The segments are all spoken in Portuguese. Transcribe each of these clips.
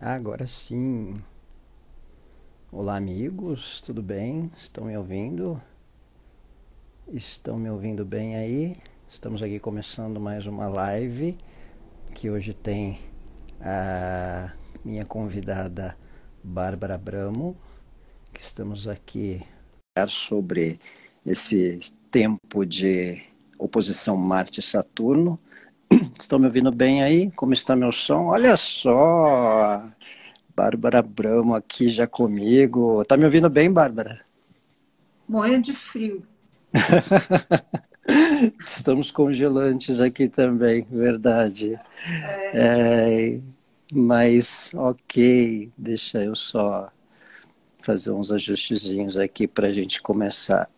Agora sim. Olá, amigos, tudo bem? Estão me ouvindo? Estão me ouvindo bem aí? Estamos aqui começando mais uma live que hoje tem a minha convidada Bárbara Bramo, que estamos aqui sobre esse tempo de oposição Marte-Saturno. Estão me ouvindo bem aí? Como está meu som? Olha só! Bárbara Bramo aqui já comigo. Tá me ouvindo bem, Bárbara? Morrendo de frio. Estamos congelantes aqui também, verdade. Mas, ok, deixa eu só fazer uns ajustezinhos aqui para a gente começar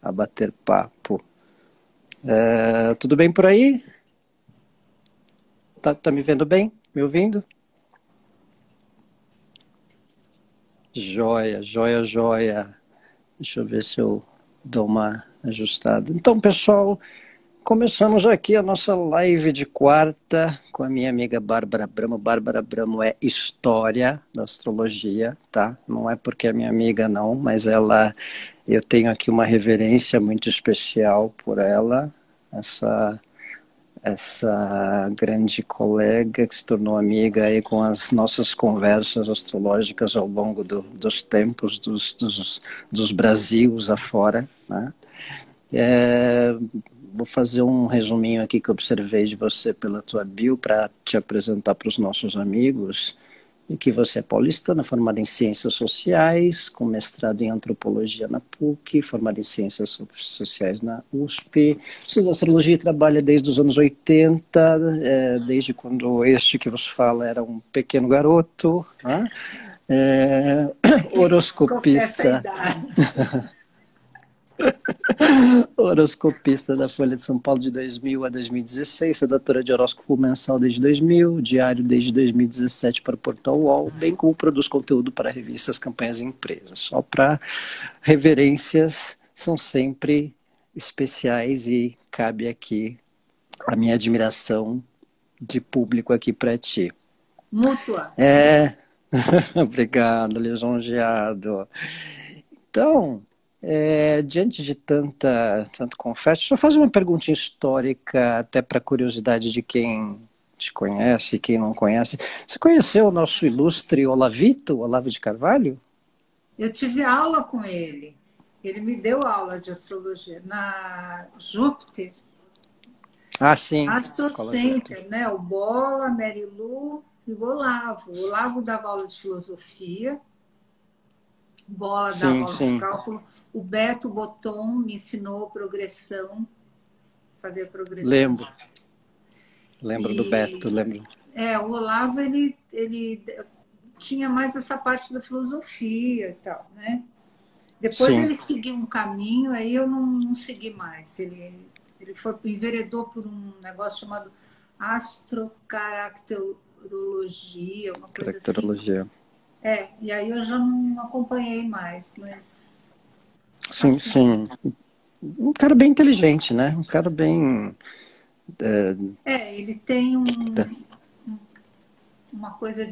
a bater papo. Tudo bem por aí? Tá me vendo bem? Me ouvindo? Joia, joia, joia. Deixa eu ver se eu dou uma ajustada. Então, pessoal, começamos aqui a nossa live de quarta com a minha amiga Bárbara Bramo. Bárbara Bramo é história da astrologia, tá? Não é porque é minha amiga, não, mas eu tenho aqui uma reverência muito especial por ela, essa grande colega que se tornou amiga aí com as nossas conversas astrológicas ao longo dos tempos, dos Brasils afora, né? Vou fazer um resuminho aqui que eu observei de você pela tua bio para te apresentar para os nossos amigos. E que você é paulistana, formada em Ciências Sociais, com mestrado em Antropologia na PUC, formada em Ciências Sociais na USP. Estuda astrologia e trabalha desde os anos 80, desde quando este que vos fala era um pequeno garoto, né? Confessa a Horoscopista. idade. Horoscopista da Folha de São Paulo de 2000 a 2016, redatora de horóscopo mensal desde 2000, diário desde 2017 para o Portal UOL, bem como produz conteúdo para revistas, campanhas e empresas. Só para reverências, são sempre especiais e cabe aqui a minha admiração de público aqui para ti. Mútua. Obrigado, lisonjeado. Então, diante de tanto confete, deixa eu fazer uma perguntinha histórica, até para curiosidade de quem te conhece e quem não conhece. Você conheceu o nosso ilustre Olavito, Olavo de Carvalho? Eu tive aula com ele. Ele me deu aula de astrologia na Júpiter, Ah, sim, Astro Escola Júpiter. Center, né? O Bola, a Mary Lu e o Olavo. O Olavo dava aula de filosofia, o Bola dava Sim, aula de sim. cálculo, o Beto Boton me ensinou progressão, fazer progressão. Lembro do Beto, E lembro. o Olavo, ele tinha mais essa parte da filosofia e tal, né? Depois Sim, ele seguiu um caminho, aí eu não segui mais. Ele enveredou por um negócio chamado astrocaracterologia, uma coisa assim. caracterologia. E aí eu já não acompanhei mais, mas Sim, assim, sim. Um cara bem inteligente, né? Um cara bem... ele tem é, uma coisa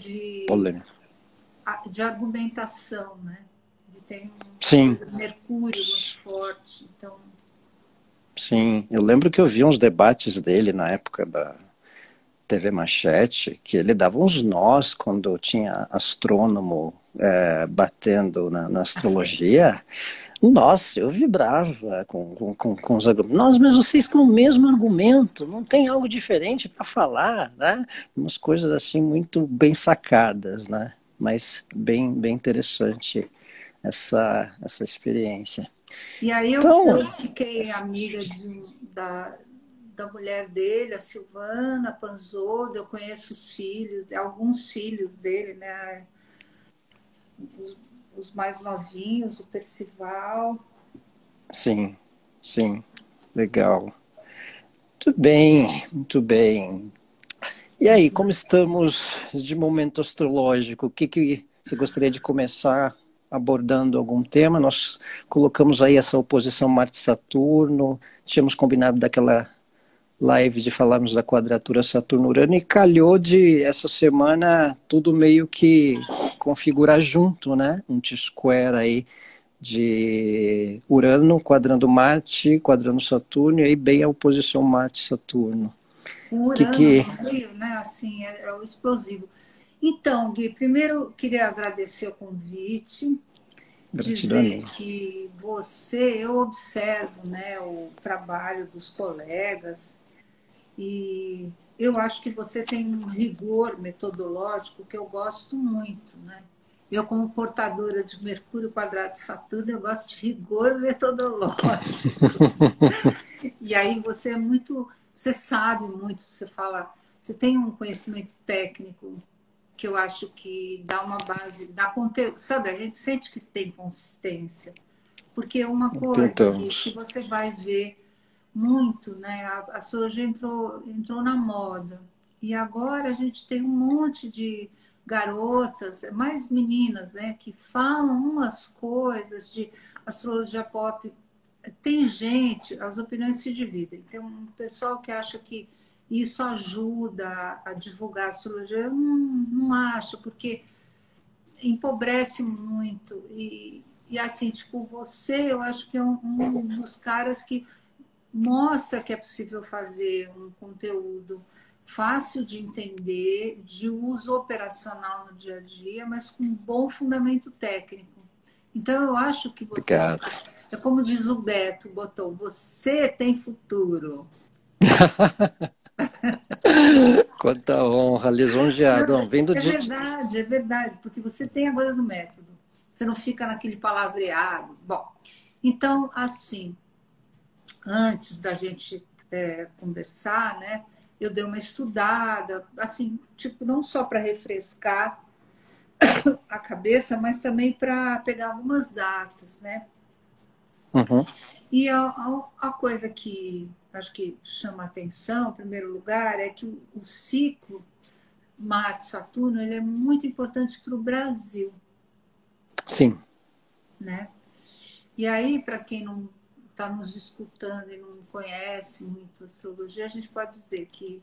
polêmico. de argumentação, né? Ele tem uma Sim, coisa de Mercúrio muito forte, então sim. Eu lembro que eu vi uns debates dele na época da TV Manchete, que ele dava uns nós quando tinha astrônomo batendo na astrologia. Nossa, eu vibrava com os argumentos. Nossa, mas vocês com o mesmo argumento, não tem algo diferente para falar, né? Umas coisas assim muito bem sacadas, né? Mas bem interessante essa experiência. E aí Então, eu fiquei amiga da mulher dele, a Silvana Panzotto, eu conheço os filhos, alguns filhos dele, né? Os mais novinhos, o Percival. sim, sim, legal. Muito bem, muito bem. E aí, como estamos de momento astrológico? O que você gostaria de começar abordando algum tema? Nós colocamos aí essa oposição Marte-Saturno, tínhamos combinado daquela live de falarmos da quadratura Saturno-Urano e calhou de, essa semana, tudo meio que configurar junto, né? Um T-square aí de Urano quadrando Marte, quadrando Saturno, e aí bem a oposição Marte-Saturno. Com Urano no meio, né? Assim, é o explosivo. Então, Gui, primeiro queria agradecer o convite, Gratidão a dizer mim. que eu observo, né, o trabalho dos colegas e eu acho que você tem um rigor metodológico que eu gosto muito, né? Eu, como portadora de Mercúrio quadrado de Saturno, eu gosto de rigor metodológico. E aí você é muito, você sabe muito, você fala, você tem um conhecimento técnico que eu acho que dá uma base, dá conteúdo, sabe? A gente sente que tem consistência, porque é uma coisa que Tentamos. você vai ver muito, né? A astrologia entrou na moda e agora a gente tem um monte de garotas, mais meninas, né, que falam umas coisas de astrologia pop. Tem gente, as opiniões se dividem. Tem um pessoal que acha que isso ajuda a divulgar a astrologia. Eu não acho, porque empobrece muito. E assim, tipo, você, eu acho que é um dos caras que mostra que é possível fazer um conteúdo fácil de entender, de uso operacional no dia a dia, mas com um bom fundamento técnico. Então, eu acho que você Obrigado. é como diz o Beto, botou, você tem futuro. Quanta honra, lisonjeado. Não, É verdade, é verdade, porque você tem a coisa do método. Você não fica naquele palavreado. Bom, então, assim, antes da gente conversar, né, eu dei uma estudada, assim, tipo, não só para refrescar a cabeça, mas também para pegar algumas datas, né? Uhum. E a coisa que acho que chama atenção, em primeiro lugar, é que o ciclo Marte-Saturno ele é muito importante para o Brasil, Sim. né? E aí, para quem não está nos escutando e não conhece muito a astrologia, a gente pode dizer que,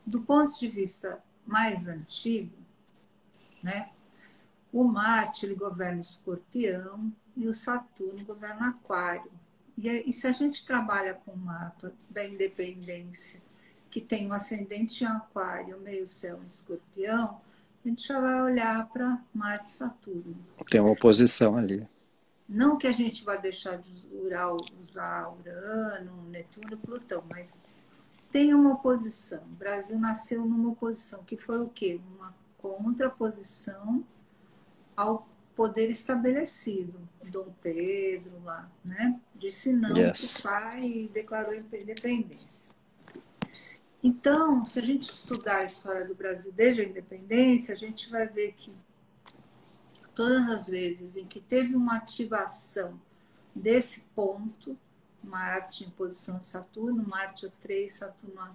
do ponto de vista mais antigo, né, o Marte ele governa Escorpião e o Saturno governa Aquário. E se a gente trabalha com o mapa da independência, que tem um ascendente em Aquário, meio céu em Escorpião, a gente já vai olhar para Marte e Saturno. Tem uma oposição ali. Não que a gente vá deixar de usar Urano, Netuno e Plutão, mas tem uma oposição. O Brasil nasceu numa oposição, que foi o quê? Uma contraposição ao poder estabelecido. Dom Pedro lá, né? Disse não para o Yes. pai e declarou independência. Então, se a gente estudar a história do Brasil desde a independência, a gente vai ver que todas as vezes em que teve uma ativação desse ponto, Marte em posição de Saturno, Marte a 3, Saturno a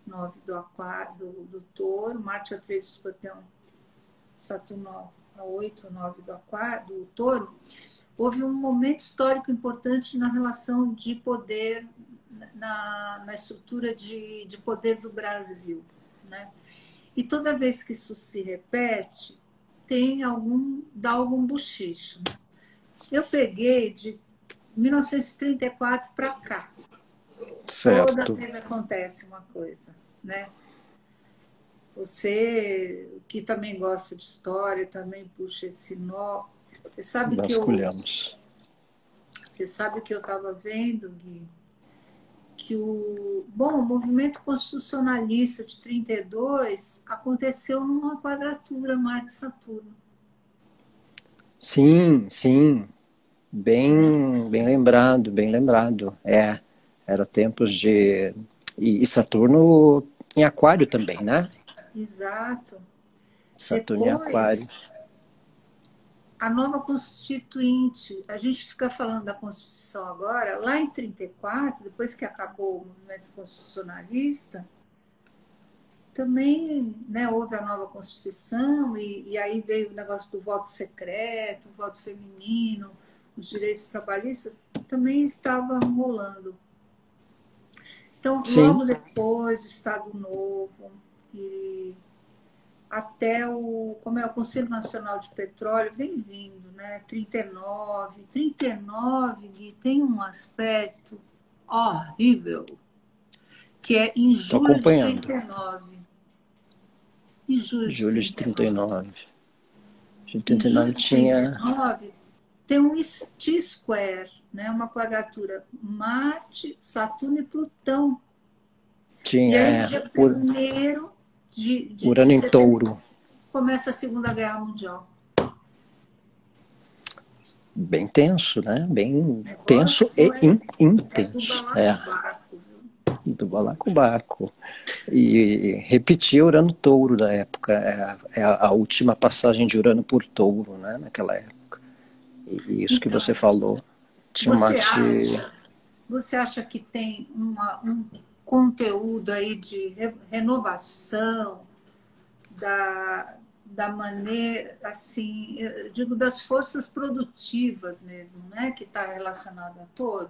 9 do Aquário, do Touro, Marte a 3 do Escorpião, Saturno a 8, 9 do Aquário, do Touro, houve um momento histórico importante na relação de poder, na estrutura de poder do Brasil, né? E toda vez que isso se repete, dá algum bochicho. Eu peguei de 1934 para cá. Toda Certo. vez acontece uma coisa, né? Você que também gosta de história, também puxa esse nó. Você sabe que eu, Vasculhamos. você sabe que eu estava vendo, Gui, que o movimento constitucionalista de 32 aconteceu numa quadratura Marte-Saturno, Sim, sim. né? Bem lembrado, bem lembrado. É, era tempos de... E Saturno em Aquário também, né? Exato. Saturno em Aquário. Depois, a nova Constituinte, a gente fica falando da Constituição agora, lá em 34, depois que acabou o movimento constitucionalista, também, né, houve a nova Constituição e aí veio o negócio do voto secreto, o voto feminino, os direitos trabalhistas, também estava rolando. Então, Sim, logo depois, o Estado Novo, e até como é o Conselho Nacional de Petróleo, vem vindo, né? 39, Gui, tem um aspecto horrível, que é em estou julho de acompanhando. 39. Em julho de Julho de 39. 39. De Em julho 39 de trinta e tinha. nove tem um T-square, né? Uma quadratura Marte, Saturno e Plutão. E Tinha, aí, no dia primeiro de Urano em setembro, touro. começa a Segunda Guerra Mundial. Bem tenso, né? O Bem tenso negócio e é do intenso. balacobaco, viu? Do balacobaco. E repetia Urano Touro da época. É a última passagem de Urano por Touro, né? Naquela época. E isso que você Então, falou. Tinha você Marte. acha, você acha que tem um conteúdo aí de renovação da maneira, assim, eu digo das forças produtivas mesmo, né? Que está relacionado a todo,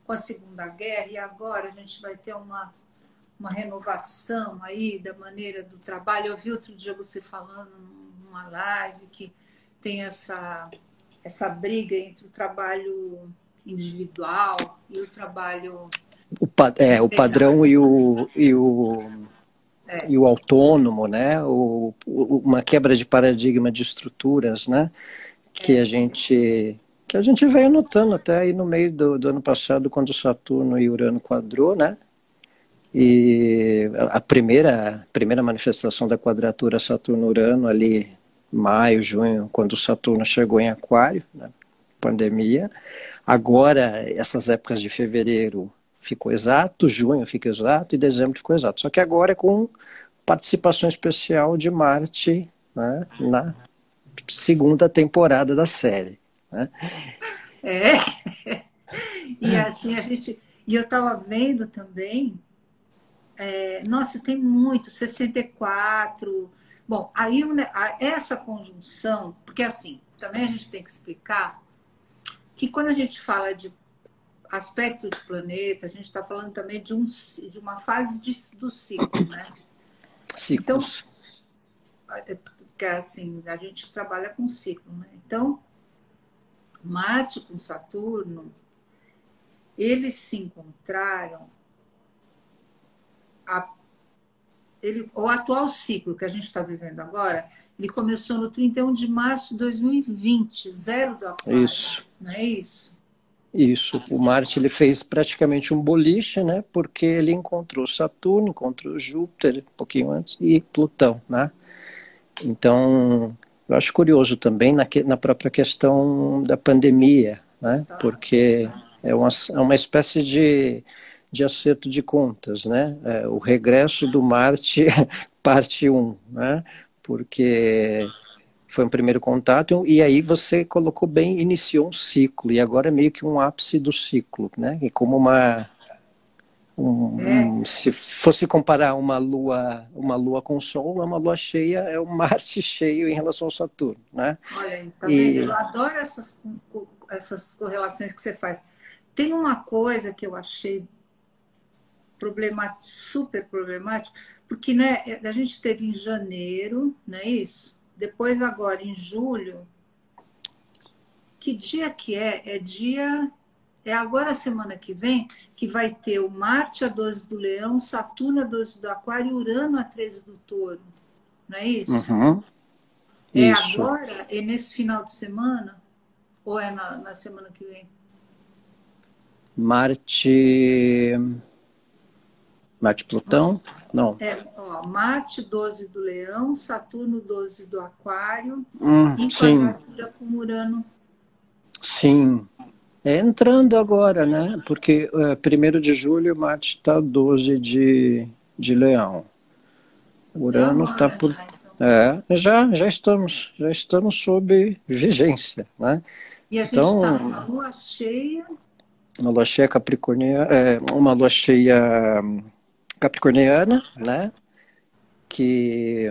com a Segunda Guerra, e agora a gente vai ter uma renovação aí da maneira do trabalho. Eu vi outro dia você falando numa live que tem essa briga entre o trabalho individual e o trabalho O padrão é, e o autônomo, né? Uma quebra de paradigma de estruturas, né? Que a é, gente veio notando até aí no meio do ano passado, quando Saturno e Urano quadrou, né? E a primeira manifestação da quadratura Saturno-Urano ali, maio, junho, quando o Saturno chegou em Aquário, né? Pandemia. Agora, essas épocas de fevereiro ficou exato, junho fica exato e dezembro ficou exato. Só que agora é com participação especial de Marte, né, na segunda temporada da série. Né? é. E assim a gente. E eu estava vendo também. Nossa, tem muito, 64. Bom, aí essa conjunção, porque assim, também a gente tem que explicar que quando a gente fala de aspecto de planeta, a gente está falando também de uma fase do ciclo, né? Então, Ciclos. que assim, a gente trabalha com ciclo, né? Então, Marte com Saturno, eles se encontraram, o atual ciclo que a gente está vivendo agora, ele começou no 31 de março de 2020, zero do Aquário, Isso. não é isso? Isso. O Marte ele fez praticamente um boliche, né? Porque ele encontrou Saturno, encontrou Júpiter um pouquinho antes e Plutão, né? Então, eu acho curioso também na própria questão da pandemia, né? Tá? Porque é uma espécie de acerto de contas, né? O regresso do Marte, parte um, né? Porque foi um primeiro contato e aí você colocou bem, iniciou um ciclo e agora é meio que um ápice do ciclo, né? E como É, se fosse comparar uma lua com o Sol, uma lua cheia é um Marte cheio em relação ao Saturno, né? olha aí, tá vendo? E Eu adoro essas correlações que você faz. Tem uma coisa que eu achei super problemático, porque né, a gente teve em janeiro, não é isso? Depois agora em julho, que dia que é? É agora a semana que vem que vai ter o Marte a 12 do Leão, Saturno a 12 do Aquário e Urano a 13 do Touro, não é isso? uhum, É isso, agora? É nesse final de semana? Ou é na semana que vem? Marte Plutão, não, Ó, Marte 12 do Leão, Saturno 12 do Aquário, em sim, quadratura com Urano. sim, é entrando agora, né? Porque 1º de julho Marte está 12 de Leão, É Urano está agora, por. já, então. Já estamos sob vigência, né? E a gente está Então, numa lua cheia. uma lua cheia capricorniana, uma lua cheia capricorniana, né? Que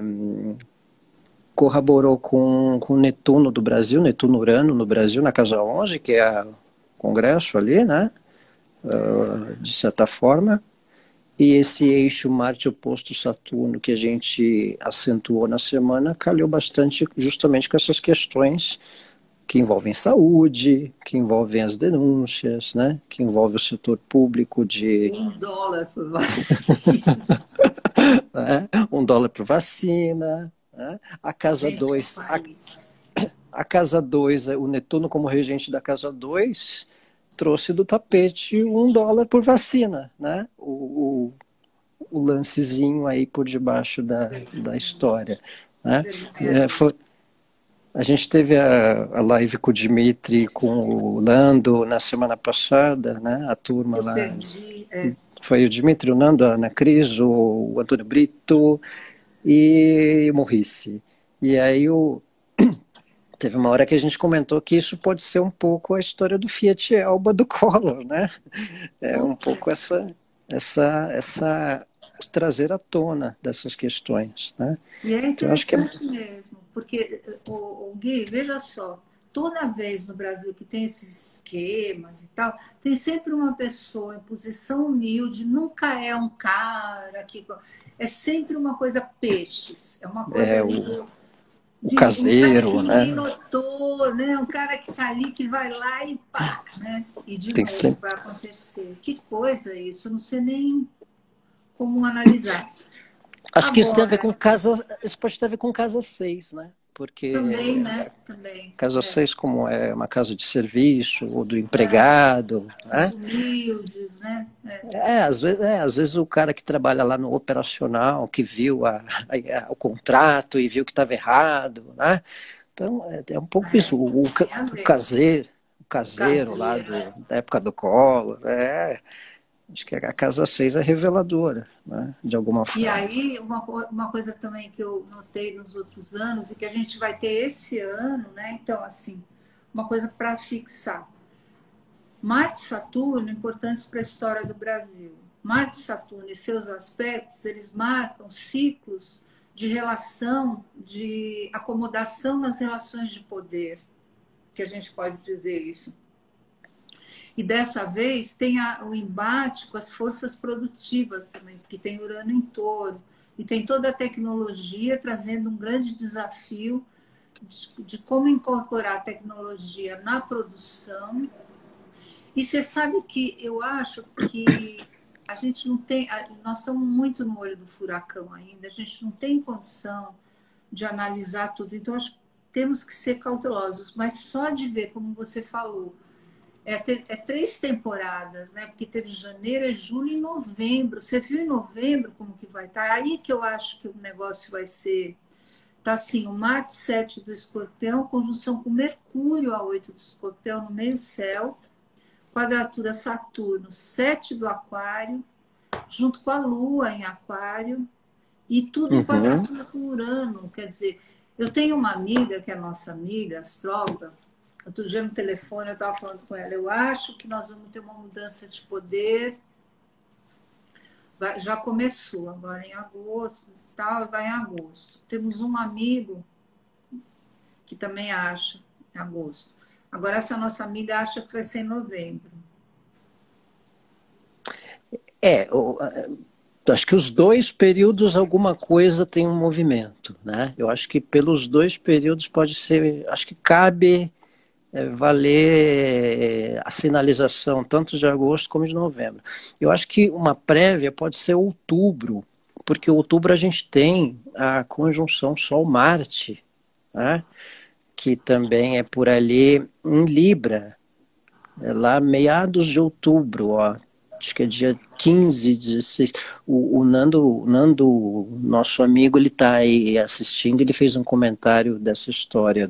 corroborou com Netuno do Brasil, Netuno-Urano no Brasil, na casa 11, que é o Congresso ali, né? De certa forma. E esse eixo Marte oposto Saturno que a gente acentuou na semana calhou bastante justamente com essas questões que envolvem saúde, que envolvem as denúncias, né? Que envolve o setor público de $1 por vacina. né? $1 por vacina, né? A casa Gente, que 2, país. a casa 2, o Netuno como regente da casa 2 trouxe do tapete $1 por vacina, né? O lancezinho aí por debaixo da história, né? Vergonha. A gente teve a live com o Dimitri, com o Nando na semana passada, né? A turma Eu lá. perdi. Foi o Dimitri, o Nando, a Ana Cris, o Antônio Brito e o Morrice. E aí teve uma hora que a gente comentou que isso pode ser um pouco a história do Fiat Elba do Collor, né? É um Por quê? pouco essa trazer à tona dessas questões, né? E é Então, eu acho que é. interessante mesmo, porque, o Gui, veja só, toda vez no Brasil que tem esses esquemas e tal, tem sempre uma pessoa em posição humilde, nunca é um cara que. É sempre uma coisa peixes, é uma coisa É ali o um cara que caseiro, ninguém né? notou, né? Um cara que está ali, que vai lá e pá, né? E de Tem novo sempre. vai acontecer. Que coisa isso, eu não sei nem como analisar. Acho que isso tem a ver Agora, com casa. Isso pode ter a ver com casa 6, né? também, Porque né? Também. casa 6 como é uma casa de serviço, ou do É, empregado, os né? humildes, né? Às vezes o cara que trabalha lá no operacional, que viu o contrato e viu que estava errado, né? Então, é um pouco isso. Tem a O ver. caseiro, o O caseiro lá caseiro, é. da época do Collor, acho que a casa 6 é reveladora, né? De alguma E forma. aí, uma coisa também que eu notei nos outros anos e que a gente vai ter esse ano, né? Então, assim, uma coisa para fixar. Marte e Saturno importantes para a história do Brasil. Marte e Saturno e seus aspectos, eles marcam ciclos de relação, de acomodação nas relações de poder, que a gente pode dizer isso. E dessa vez tem o embate com as forças produtivas também, porque tem Urano em Touro, e tem toda a tecnologia trazendo um grande desafio de como incorporar a tecnologia na produção. E você sabe que eu acho que a gente não tem, nós estamos muito no olho do furacão ainda, a gente não tem condição de analisar tudo, então acho que temos que ser cautelosos, mas só de ver, como você falou, é 3 temporadas, né? Porque teve janeiro, julho e novembro. Você viu em novembro como que vai estar? Aí que eu acho que o negócio vai ser. Tá assim, o Marte 7 do Escorpião, conjunção com Mercúrio a 8 do Escorpião no meio céu, quadratura Saturno 7 do Aquário, junto com a Lua em Aquário, e tudo em Uhum. quadratura com Urano. Quer dizer, eu tenho uma amiga que é nossa amiga, astróloga. Outro dia no telefone eu estava falando com ela. Eu acho que nós vamos ter uma mudança de poder. Já começou agora em agosto, tal, vai em agosto. Temos um amigo que também acha em agosto. Agora essa nossa amiga acha que vai ser em novembro. É, acho que os dois períodos alguma coisa tem um movimento, né? Eu acho que pelos dois períodos pode ser, acho que cabe valer a sinalização tanto de agosto como de novembro. Eu acho que uma prévia pode ser outubro, porque outubro a gente tem a conjunção Sol-Marte, né? Que também é por ali em Libra, lá meados de outubro, ó. Acho que é dia 15, 16. O Nando, nosso amigo, ele está aí assistindo, ele fez um comentário dessa história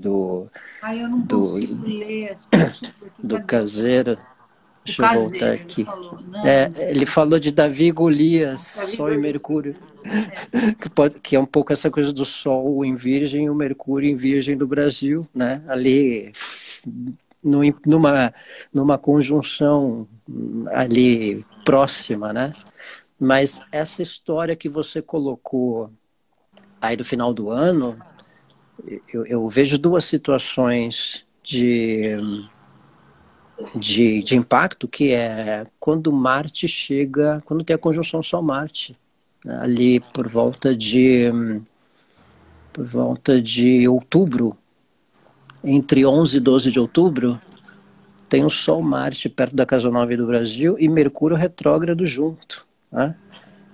Aí eu não do, consigo ler, deixa eu ver aqui, do cadê caseiro. o Deixa eu voltar caseiro? Ele aqui. falou, Nando, Ele falou de Davi e Golias, Davi Sol e Mercúrio, Golias. que é um pouco essa coisa do Sol em Virgem e o Mercúrio em Virgem do Brasil, né? Ali numa conjunção ali próxima, né? Mas essa história que você colocou aí do final do ano, eu vejo duas situações de impacto, que é quando Marte chega, quando tem a conjunção Sol-Marte, né? Ali por volta de outubro, entre 11 e 12 de outubro, tem o Sol-Marte perto da Casa 9 do Brasil e Mercúrio retrógrado junto, né?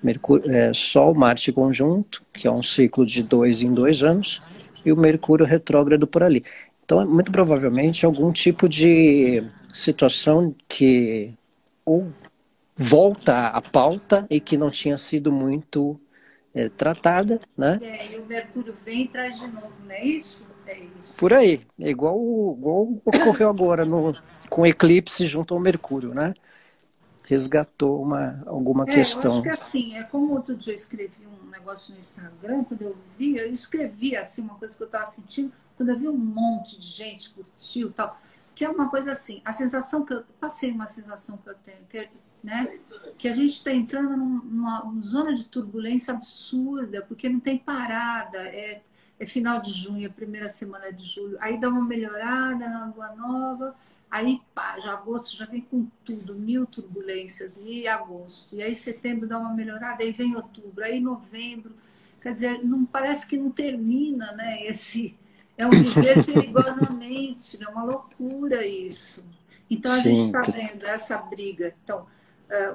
Mercúrio, Sol-Marte conjunto, que é um ciclo de 2 em 2 anos, e o Mercúrio retrógrado por ali. Então, muito provavelmente, algum tipo de situação que ou volta à pauta e que não tinha sido muito tratada, né? E o Mercúrio vem e traz de novo, não é isso? É isso. Por aí. É igual ocorreu agora com o eclipse junto ao Mercúrio, né? Resgatou alguma Eu acho questão. que assim, é como outro dia eu escrevi um negócio no Instagram, quando eu vi, eu escrevi assim, uma coisa que eu estava sentindo, quando eu vi um monte de gente curtiu e tal, que é uma coisa assim, a sensação que eu passei, uma sensação que eu tenho, né, que a gente está entrando numa zona de turbulência absurda, porque não tem parada, é final de junho, é primeira semana de julho, aí dá uma melhorada na lua nova, aí pá, já agosto já vem com tudo, mil turbulências, e agosto, e aí setembro dá uma melhorada, aí vem outubro, aí novembro, quer dizer, não parece que não termina, né? É um viver perigosamente, é uma loucura isso. Então a gente Sim, está vendo essa briga. Então,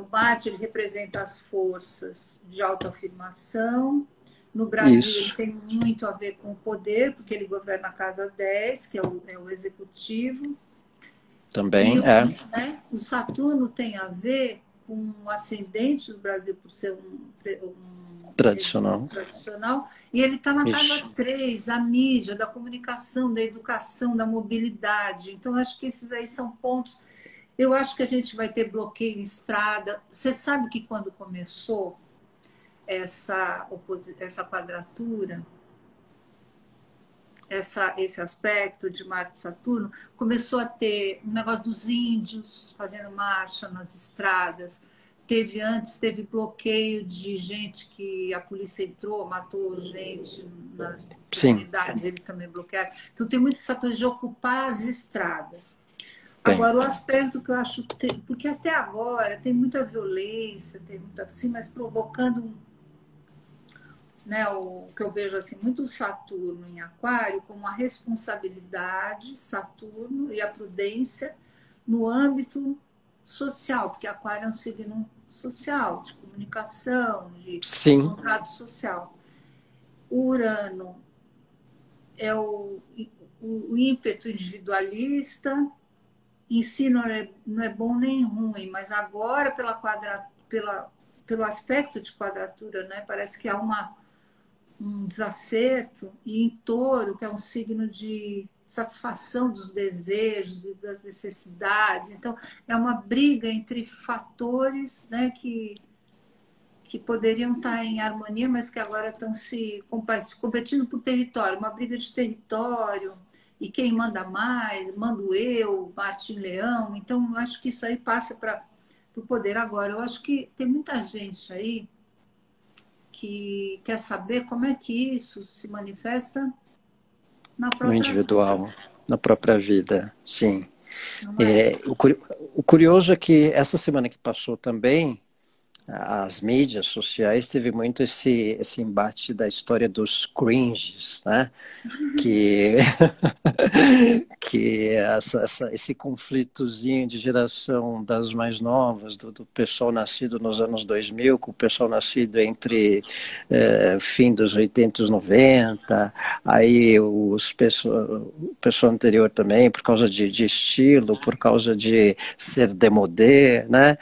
o Marte ele representa as forças de autoafirmação. No Brasil, ele isso. tem muito a ver com o poder, porque ele governa a Casa 10, que é o executivo. E Também é o Saturno tem a ver com o ascendente do Brasil, por ser um regime tradicional. tradicional, e ele está na casa Isso. 3 da mídia, da comunicação, da educação, da mobilidade. Então, acho que esses aí são pontos. Eu acho que a gente vai ter bloqueio em estrada. Você sabe que quando começou essa quadratura, esse aspecto de Marte e Saturno, começou a ter um negócio dos índios fazendo marcha nas estradas. Teve bloqueio de gente que a polícia entrou, matou gente nas Sim, comunidades, eles também bloquearam. Então tem muito essa coisa de ocupar as estradas. tem. Agora, o aspecto que eu acho, porque até agora tem muita violência, tem muita assim, mas provocando, né, o que eu vejo assim, muito Saturno em Aquário como a responsabilidade, Saturno e a prudência no âmbito social, porque Aquário é um signo social, de comunicação, de Sim, contrato social. O Urano é o ímpeto individualista, em si não é bom nem ruim, mas agora pelo aspecto de quadratura, né, parece que há um desacerto, e em Touro, que é um signo de satisfação dos desejos e das necessidades. Então, é uma briga entre fatores, né, que poderiam estar em harmonia, mas que agora estão se competindo por território, uma briga de território, e quem manda mais, mando eu, Martim Leão. Então, eu acho que isso aí passa para o poder agora. Eu acho que tem muita gente aí que quer saber como é que isso se manifesta na no própria vida, individual, na própria vida, sim. não é? O curioso é que essa semana que passou também, as mídias sociais teve muito esse embate da história dos cringes, né? Que, que esse conflitozinho de geração das mais novas, do pessoal nascido nos anos 2000, com o pessoal nascido entre fim dos 80 e os 90, aí o pessoal anterior também, por causa de estilo, por causa de ser demodé, né?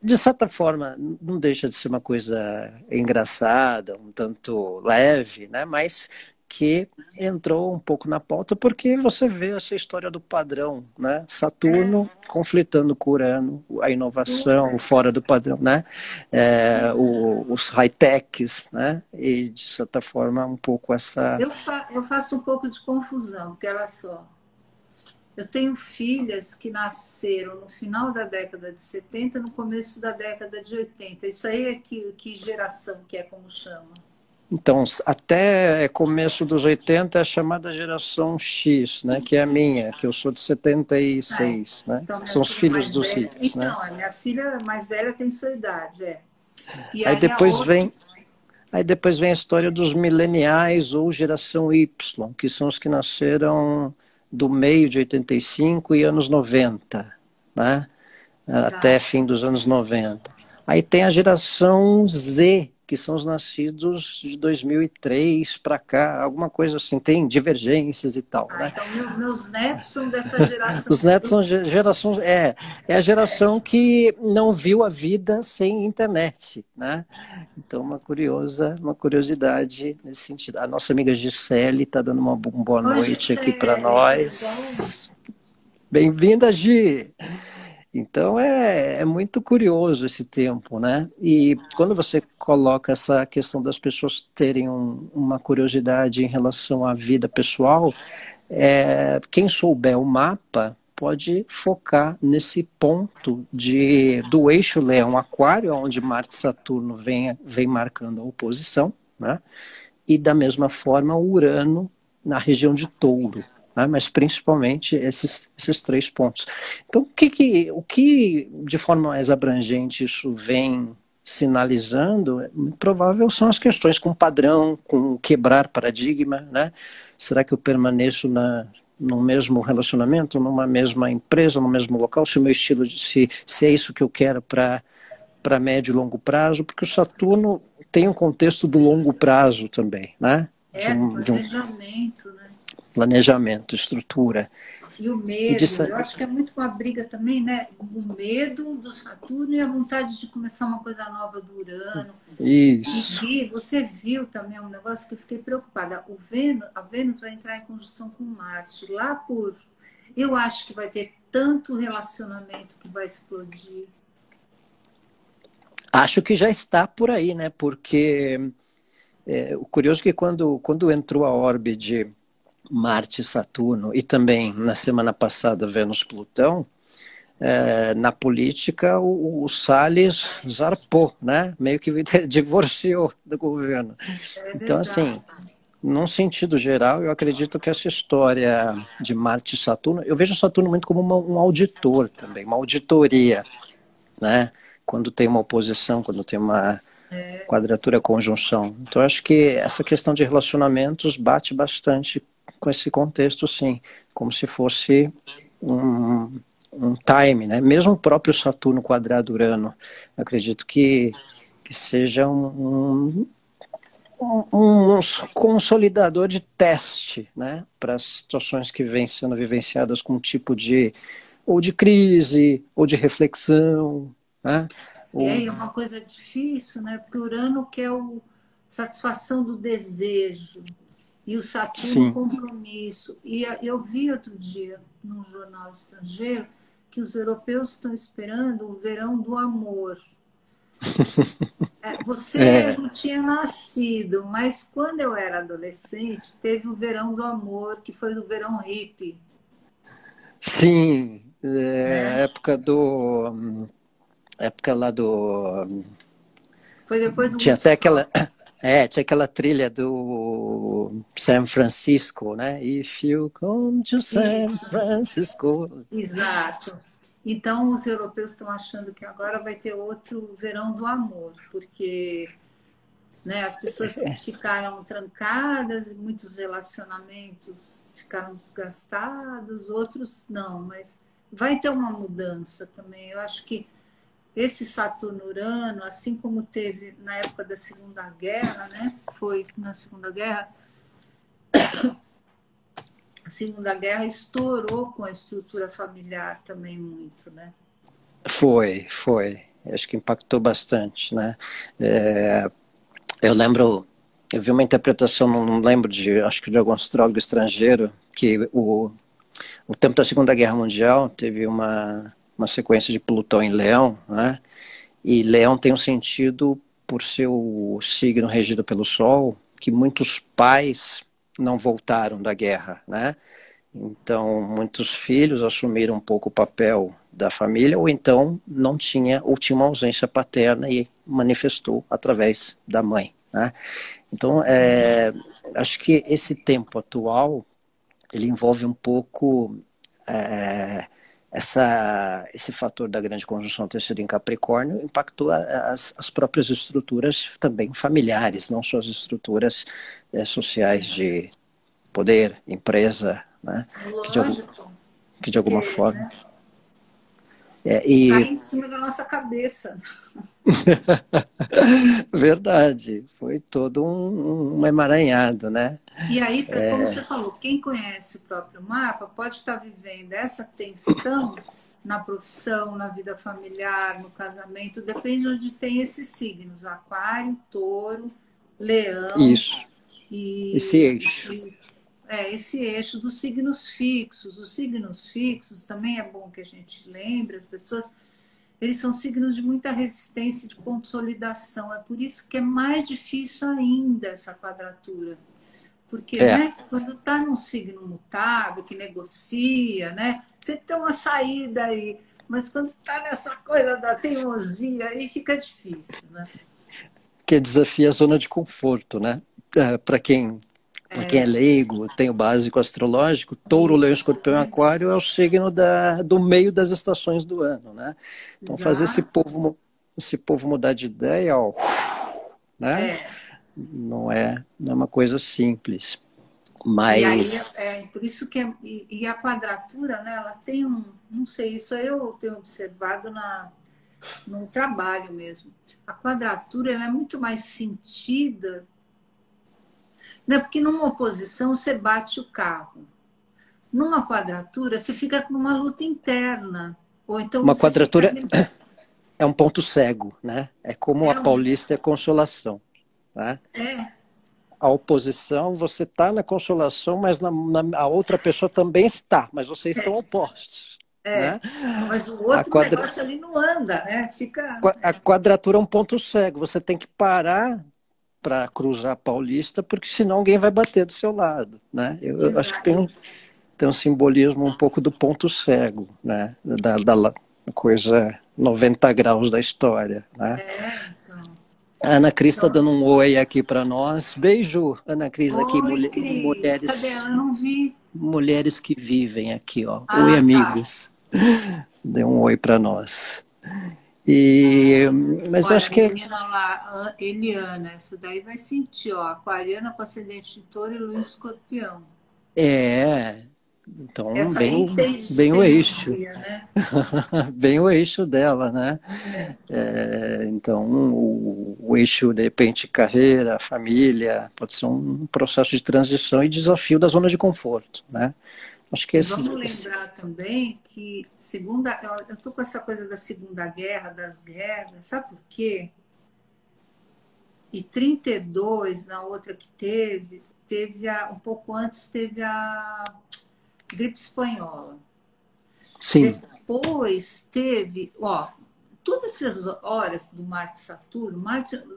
De certa forma, não deixa de ser uma coisa engraçada, um tanto leve, né? Mas que entrou um pouco na pauta porque você vê essa história do padrão, né? Saturno conflitando com Urano, a inovação, o fora do padrão, né? Os high-techs, né? E de certa forma um pouco essa. Eu faço um pouco de confusão, porque olha só, eu tenho filhas que nasceram no final da década de 70, no começo da década de 80. Isso aí é que geração que é como chama? Então, até começo dos 80 é a chamada geração X, né? Que é a minha, que eu sou de É. 76, né? Então, Que minha são os filha filhos mais dos velha. hippies, né? Então, a minha filha mais velha tem sua idade, é. E Aí aí a depois outra. vem, aí depois vem a história dos mileniais ou geração Y, que são os que nasceram do meio de 85 e anos 90, né? Até Tá. fim dos anos 90. Aí tem a geração Z, que são os nascidos de 2003 para cá, alguma coisa assim, tem divergências e tal, Ah, né? então meus netos são dessa geração. Os netos são gerações, é a geração que não viu a vida sem internet, né? Então uma curiosidade nesse sentido. A nossa amiga Gisele está dando uma boa Oi, noite aqui para Gisele, tudo bom? nós. Bem-vinda, Gi! Então é muito curioso esse tempo, né? E quando você coloca essa questão das pessoas terem uma curiosidade em relação à vida pessoal, quem souber o mapa pode focar nesse ponto do eixo Leão-Aquário, onde Marte e Saturno vem marcando a oposição, né? E da mesma forma Urano na região de Touro, né? Mas principalmente esses três pontos. Então, o que de forma mais abrangente isso vem sinalizando, provável são as questões com padrão, com quebrar paradigma, né? Será que eu permaneço no mesmo relacionamento, numa mesma empresa, no mesmo local, se o meu estilo, se é isso que eu quero para médio e longo prazo, porque o Saturno tem um contexto do longo prazo também, né? É, do De um planejamento, né? planejamento, estrutura. E o E de, medo, eu acho que é muito uma briga também, né? O medo do Saturno e a vontade de começar uma coisa nova do Urano. isso. E você viu também um negócio que eu fiquei preocupada. A Vênus vai entrar em conjunção com Marte. Lá por. Eu acho que vai ter tanto relacionamento que vai explodir. Acho que já está por aí, né? Porque o curioso é que quando entrou a órbita de Marte e Saturno, e também na semana passada Vênus-Plutão, na política o Salles zarpou, né? Meio que divorciou do governo. É Então, assim, verdade. num sentido geral, eu acredito que essa história de Marte e Saturno, eu vejo Saturno muito como um auditor também, uma auditoria, né? Quando tem uma oposição, quando tem uma quadratura conjunção. Então, acho que essa questão de relacionamentos bate bastante com esse contexto, sim, como se fosse um time, né? Mesmo o próprio Saturno quadrado Urano, acredito que seja um consolidador de teste, né? Para as situações que vêm sendo vivenciadas com um tipo de ou de crise, ou de reflexão, né? Ou, É uma coisa difícil, né? Porque o Urano quer a satisfação do desejo e o Saturno sim, compromisso. E eu vi outro dia num jornal estrangeiro que os europeus estão esperando o verão do amor. Você é, não tinha nascido, mas quando eu era adolescente, teve o verão do amor, que foi o verão hippie, sim, né? época lá do, Foi depois do tinha até Woodstock. tinha aquela trilha do San Francisco, né? If you come to San Isso, Francisco. exato. Então, os europeus estão achando que agora vai ter outro verão do amor, porque, né, as pessoas ficaram trancadas, muitos relacionamentos ficaram desgastados, outros não, mas vai ter uma mudança também. Eu acho que esse Saturno-Urano, assim como teve na época da Segunda Guerra, né? Foi na Segunda Guerra, a Segunda Guerra estourou com a estrutura familiar também muito, né? Foi. Acho que impactou bastante, né? Eu lembro, eu vi uma interpretação, não lembro acho que de algum astrólogo estrangeiro, que o tempo da Segunda Guerra Mundial teve uma sequência de Plutão em Leão, né? E Leão tem um sentido por ser o signo regido pelo Sol, que muitos pais não voltaram da guerra, né? Então, muitos filhos assumiram um pouco o papel da família, ou então não tinha, ou tinha uma ausência paterna e manifestou através da mãe, né? Então, acho que esse tempo atual, ele envolve um pouco esse fator da grande conjunção ter sido em Capricórnio, impactou as próprias estruturas também familiares, não só as estruturas sociais de poder, empresa, né? que, de algum, Lógico, que de alguma porque, forma. né, cai E em cima da nossa cabeça. verdade, foi todo um emaranhado, né? E aí, como você falou, quem conhece o próprio mapa pode estar vivendo essa tensão na profissão, na vida familiar, no casamento, depende de onde tem esses signos: Aquário, Touro, Leão Isso, esse e, eixo. esse eixo dos signos fixos. Os signos fixos também é bom que a gente lembre, as pessoas, eles são signos de muita resistência e de consolidação. É por isso que é mais difícil ainda essa quadratura. Porque, É, né, quando está num signo mutável, que negocia, né, sempre tem uma saída aí. Mas quando está nessa coisa da teimosia, aí fica difícil, né? que desafia a zona de conforto, né? Para quem é leigo, tem o básico astrológico, Touro, Leão, Isso, Escorpião e Aquário é o signo do meio das estações do ano, né? Então fazer exato. esse povo mudar de ideia, ó, né? É. Não é uma coisa simples. E aí, Mas por isso que e a quadratura, né, ela tem não sei, isso eu tenho observado no trabalho mesmo. A quadratura ela é muito mais sentida, né, porque numa oposição você bate o carro. Numa quadratura, você fica numa luta interna. Ou então uma você fica quadratura ali. é um ponto cego, né? É como a É, um, paulista é consolação, né? é, A oposição, você está na consolação, mas a outra pessoa também está, mas vocês estão opostos, né? mas o A, outro quadra, negócio ali não anda, né? Fica. a quadratura é um ponto cego. Você tem que parar para cruzar a Paulista, porque senão alguém vai bater do seu lado, né? Eu acho que Exato. tem um simbolismo um pouco do ponto cego, né? Da coisa 90 graus da história, né? Então. A Ana Cris está Então, dando um oi aqui para nós. Beijo, Ana Cris, aqui, oi, Cris. Cadê mulheres, ela? Eu não vi. mulheres que vivem aqui, ó. Oi, Ah, tá. amigos. Dê um oi para nós. E, mas Olha, acho a que menina lá, Eliana, essa daí vai sentir, ó. Aquariana com ascendente em touro e lua em escorpião. então Essa aí entende de bem o eixo, teimosia, né? bem o eixo dela, né? Então o eixo de repente carreira, família, pode ser um processo de transição e desafio da zona de conforto, né? Acho que E vamos lembrar também que eu estou com essa coisa da Segunda Guerra, das guerras, sabe por quê? E 32 na outra que um pouco antes teve a gripe espanhola. sim, Depois teve, ó, todas essas horas do Marte e Saturno,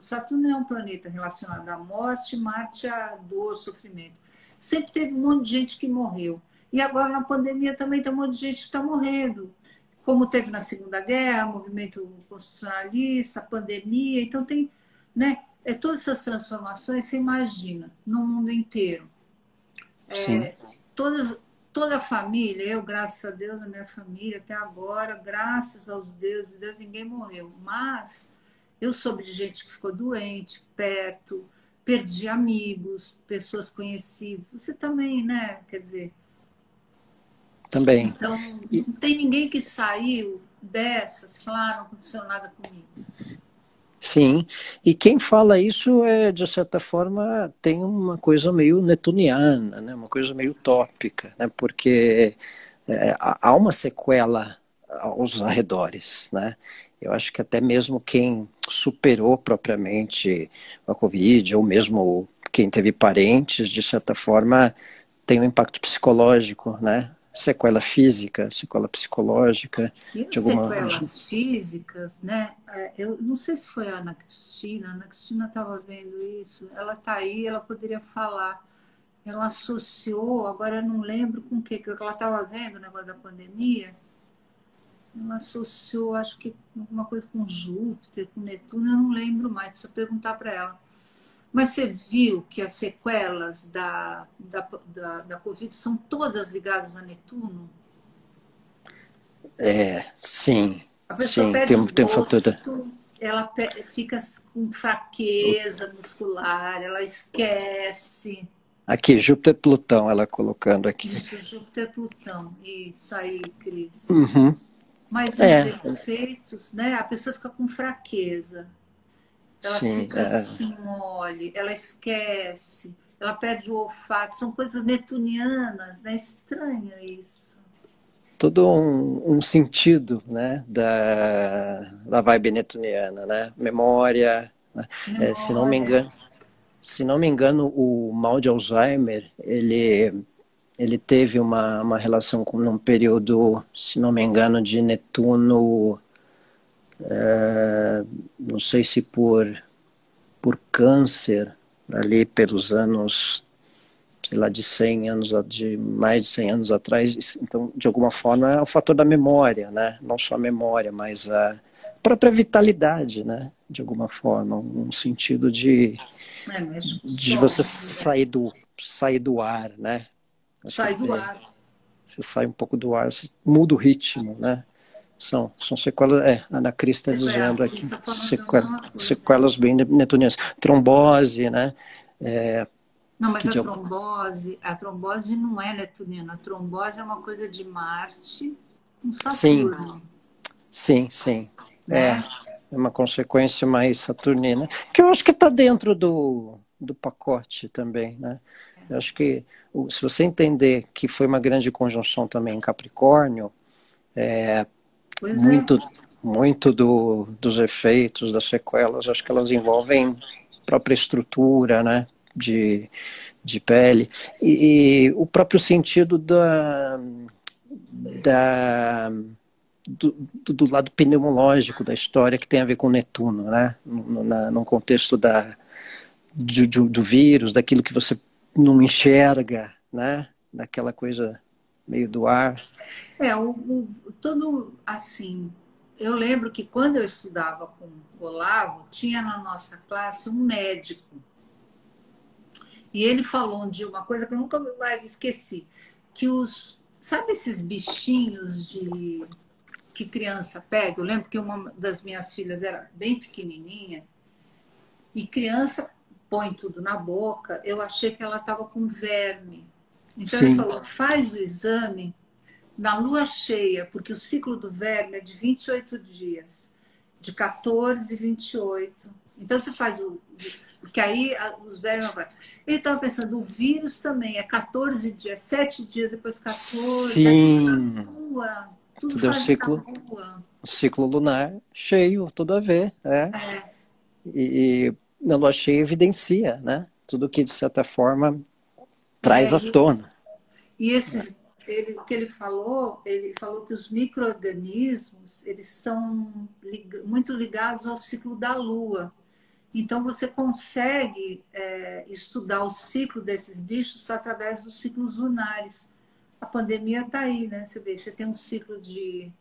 Saturno é um planeta relacionado à morte, Marte à dor, sofrimento. Sempre teve um monte de gente que morreu. E agora na pandemia também tem um monte de gente que está morrendo. Como teve na Segunda Guerra, movimento constitucionalista, pandemia, então tem, né? Todas essas transformações, você imagina, no mundo inteiro. sim, Todas, toda a família, eu, graças a Deus, a minha família, até agora, graças aos deuses, Deus, ninguém morreu. Mas eu soube de gente que ficou doente, perto, perdi amigos, pessoas conhecidas. Você também, né? Quer dizer, também. então, E, não tem ninguém que saiu dessas, falar, não aconteceu nada comigo. sim, e quem fala isso de certa forma, tem uma coisa meio netuniana, né? Uma coisa meio utópica, né? Porque há uma sequela aos arredores, né? Eu acho que até mesmo quem superou propriamente a Covid, ou mesmo quem teve parentes, de certa forma, tem um impacto psicológico, né? Sequela física, sequela psicológica, E de as alguma. sequelas físicas, né? Eu não sei se foi a Ana Cristina estava vendo isso, ela está aí, ela poderia falar. Ela associou, agora eu não lembro com o que ela estava vendo o negócio da pandemia, ela associou, acho que alguma coisa com Júpiter, com Netuno, eu não lembro mais, precisa perguntar para ela. Mas você viu que as sequelas da Covid são todas ligadas a Netuno? Sim, A pessoa sim, perde o tem um fator gosto, ela fica com fraqueza muscular, ela esquece. Aqui, Júpiter-Plutão, ela colocando aqui. Isso, Júpiter-Plutão. Isso aí, Cris. Uhum. Mas os É, efeitos, né? A pessoa fica com fraqueza, ela sim, fica assim mole, ela esquece, ela perde o olfato. São coisas netunianas, né? Estranho isso. todo um sentido, né, da vibe netuniana, né? Memória, né? Se não me Memória. engano, se não me engano, o mal de Alzheimer, ele teve uma relação com um período, se não me engano, de Netuno, não sei se por câncer, ali pelos anos, sei lá, de 100 anos, de mais de 100 anos atrás. Então, de alguma forma, é o fator da memória, né? Não só a memória, mas a própria vitalidade, né? De alguma forma, um sentido Mexe com o de você sono, sair do ar, né? Acho que sai do ar. você sai um pouco do ar, você muda o ritmo, né? São sequelas, a Ana Cris está A dizendo Cris aqui, está falando a mesma coisa. sequelas bem netunianas. Trombose, né? É, Não, mas que de, a trombose não é neptuniana. A trombose é uma coisa de Marte com sim, Saturno, sim. É, né? é uma consequência mais saturnina, que eu acho que está dentro do pacote também, né? Eu acho que se você entender que foi uma grande conjunção também em Capricórnio, Pois é. muito, muito dos efeitos, das sequelas, acho que elas envolvem própria estrutura, né, de pele, e o próprio sentido da do lado pneumológico da história, que tem a ver com Netuno, né, no contexto do vírus, daquilo que você não enxerga, né, daquela coisa meio do ar. Todo assim. Eu lembro que quando eu estudava com o Olavo, tinha na nossa classe um médico. E ele falou de uma coisa que eu nunca mais esqueci, que sabe esses bichinhos de que criança pega? Eu lembro que uma das minhas filhas era bem pequenininha e criança põe tudo na boca. Eu achei que ela estava com verme. Então ele Sim, falou: faz o exame na lua cheia, porque o ciclo do verme é de 28 dias, de 14 e 28. Então você faz o. Porque aí os vermes. Ele estava pensando, o vírus também é 14 dias, 7 dias depois 14, é tudo na sim, lua, tudo tudo é faz na lua. o ciclo lunar cheio, tudo a ver, e na lua cheia evidencia, né? Tudo que de certa forma É, traz à tona. e esses, o que ele falou que os micro-organismos, eles são muito ligados ao ciclo da Lua. Então, você consegue estudar o ciclo desses bichos através dos ciclos lunares. A pandemia está aí, né? Você vê, você tem um ciclo de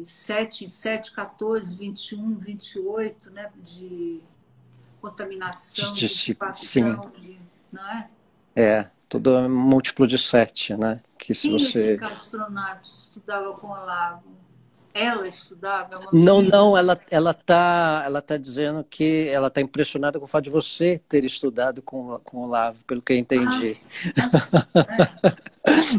7, 14, 21, 28, né? De contaminação, Sim, dissipação, não é? tudo é múltiplo de 7, né? Que se Quem é esse você Castronati estudava com o Olavo? Ela estudava? É uma não, menina? ela tá dizendo que ela tá impressionada com o fato de você ter estudado com o Olavo, pelo que eu Ah, entendi. assim,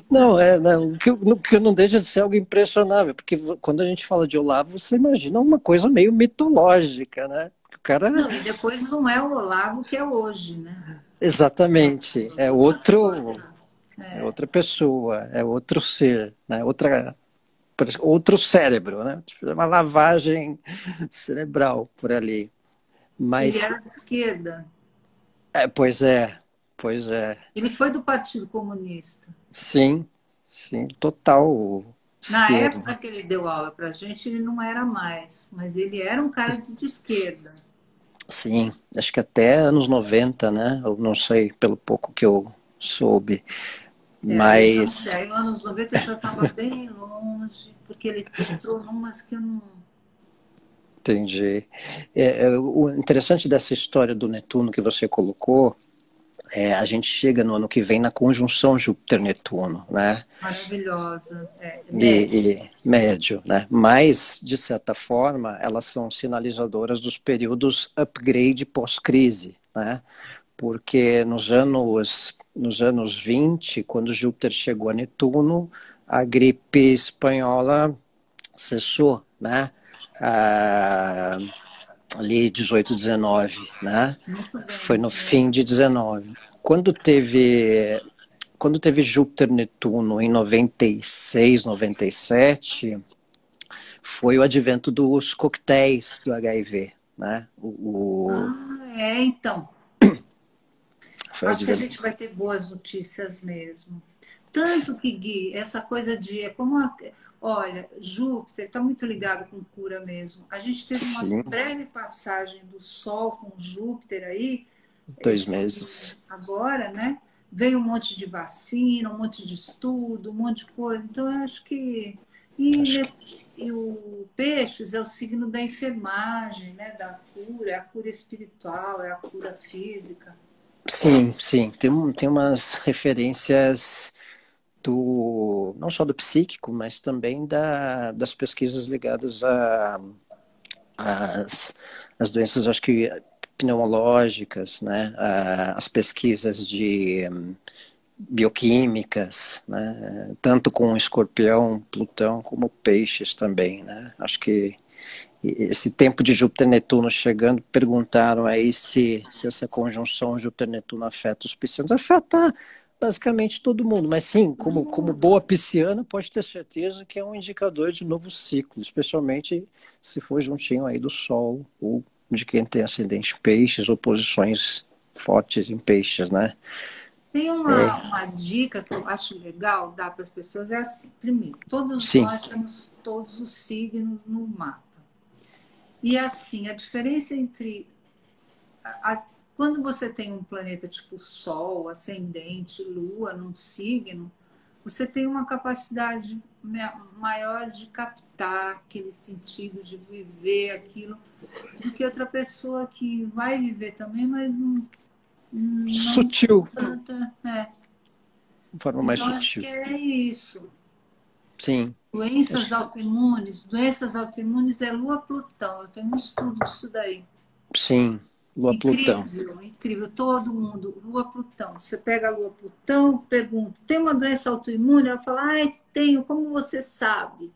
Não, não, que não deixa de ser algo impressionável, porque quando a gente fala de Olavo, você imagina uma coisa meio mitológica, né? O cara, não, e depois não é o Olavo que é hoje, né? exatamente, Outra coisa. é outra pessoa, é outro ser, né? Outro cérebro, né? Uma lavagem cerebral por ali. Ele Mas, era de esquerda. é, pois é, Ele foi do Partido Comunista. sim, sim, total Na esquerda. época que ele deu aula para a gente, ele não era mais, mas ele era um cara de esquerda. Sim, acho que até anos 90, né? Eu não sei, pelo pouco que eu soube. Aí eu já não sei, Mas, aí nos anos 90 já estava bem longe, porque ele entrou numas que eu não. Entendi. O interessante dessa história do Netuno que você colocou a gente chega no ano que vem na conjunção Júpiter-Netuno, né? Maravilhosa. Médio. E médio, né? Mas, de certa forma, elas são sinalizadoras dos períodos upgrade pós-crise, né? Porque nos anos 20, quando Júpiter chegou a Netuno, a gripe espanhola cessou, né? Ah, ali 18, 19, né? Muito Foi bem. no fim de 19. Quando teve Júpiter Netuno em 96, 97, foi o advento dos coquetéis do HIV, né? Então. Foi o Acho que a advento. gente vai ter boas notícias mesmo. Tanto que, Gui, essa coisa de. Olha, Júpiter está muito ligado com cura mesmo. A gente teve uma Sim, breve passagem do Sol com Júpiter aí, 2 meses. agora, né? Veio um monte de vacina, um monte de estudo, um monte de coisa. Então, eu acho que. Acho E, que e o Peixes é o signo da enfermagem, né? Da cura, é a cura espiritual, é a cura física. sim, sim. Tem umas referências não só do psíquico, mas também das pesquisas ligadas às doenças, acho que pneumológicas, né? As pesquisas de bioquímicas, né? Tanto com Escorpião, Plutão, como Peixes também, né? Acho que esse tempo de Júpiter-Netuno chegando, perguntaram aí se essa conjunção Júpiter-Netuno afeta os piscianos. Afeta basicamente todo mundo, mas sim, Todo como mundo. boa pisciana, pode ter certeza que é um indicador de novo ciclo, especialmente se for juntinho aí do Sol, ou de quem tem ascendente em peixes, ou posições fortes em peixes, né? Tem É, uma dica que eu acho legal dar para as pessoas, é assim, primeiro, todos sim, nós temos todos os signos no mapa. E assim, a diferença entre quando você tem um planeta tipo Sol, ascendente, Lua num signo, você tem uma capacidade maior de captar aquele sentido, de viver aquilo, do que outra pessoa que vai viver também, mas não sutil, tanta. de forma mais Então, acho sutil. que é isso. Sim, Doenças autoimunes é Lua-Plutão. Eu tenho um estudo disso daí. sim, Lua-Plutão. Incrível, incrível. Todo mundo, Lua-Plutão. Você pega a Lua-Plutão, pergunta, tem uma doença autoimune? Ela fala, ai, tenho, como você sabe?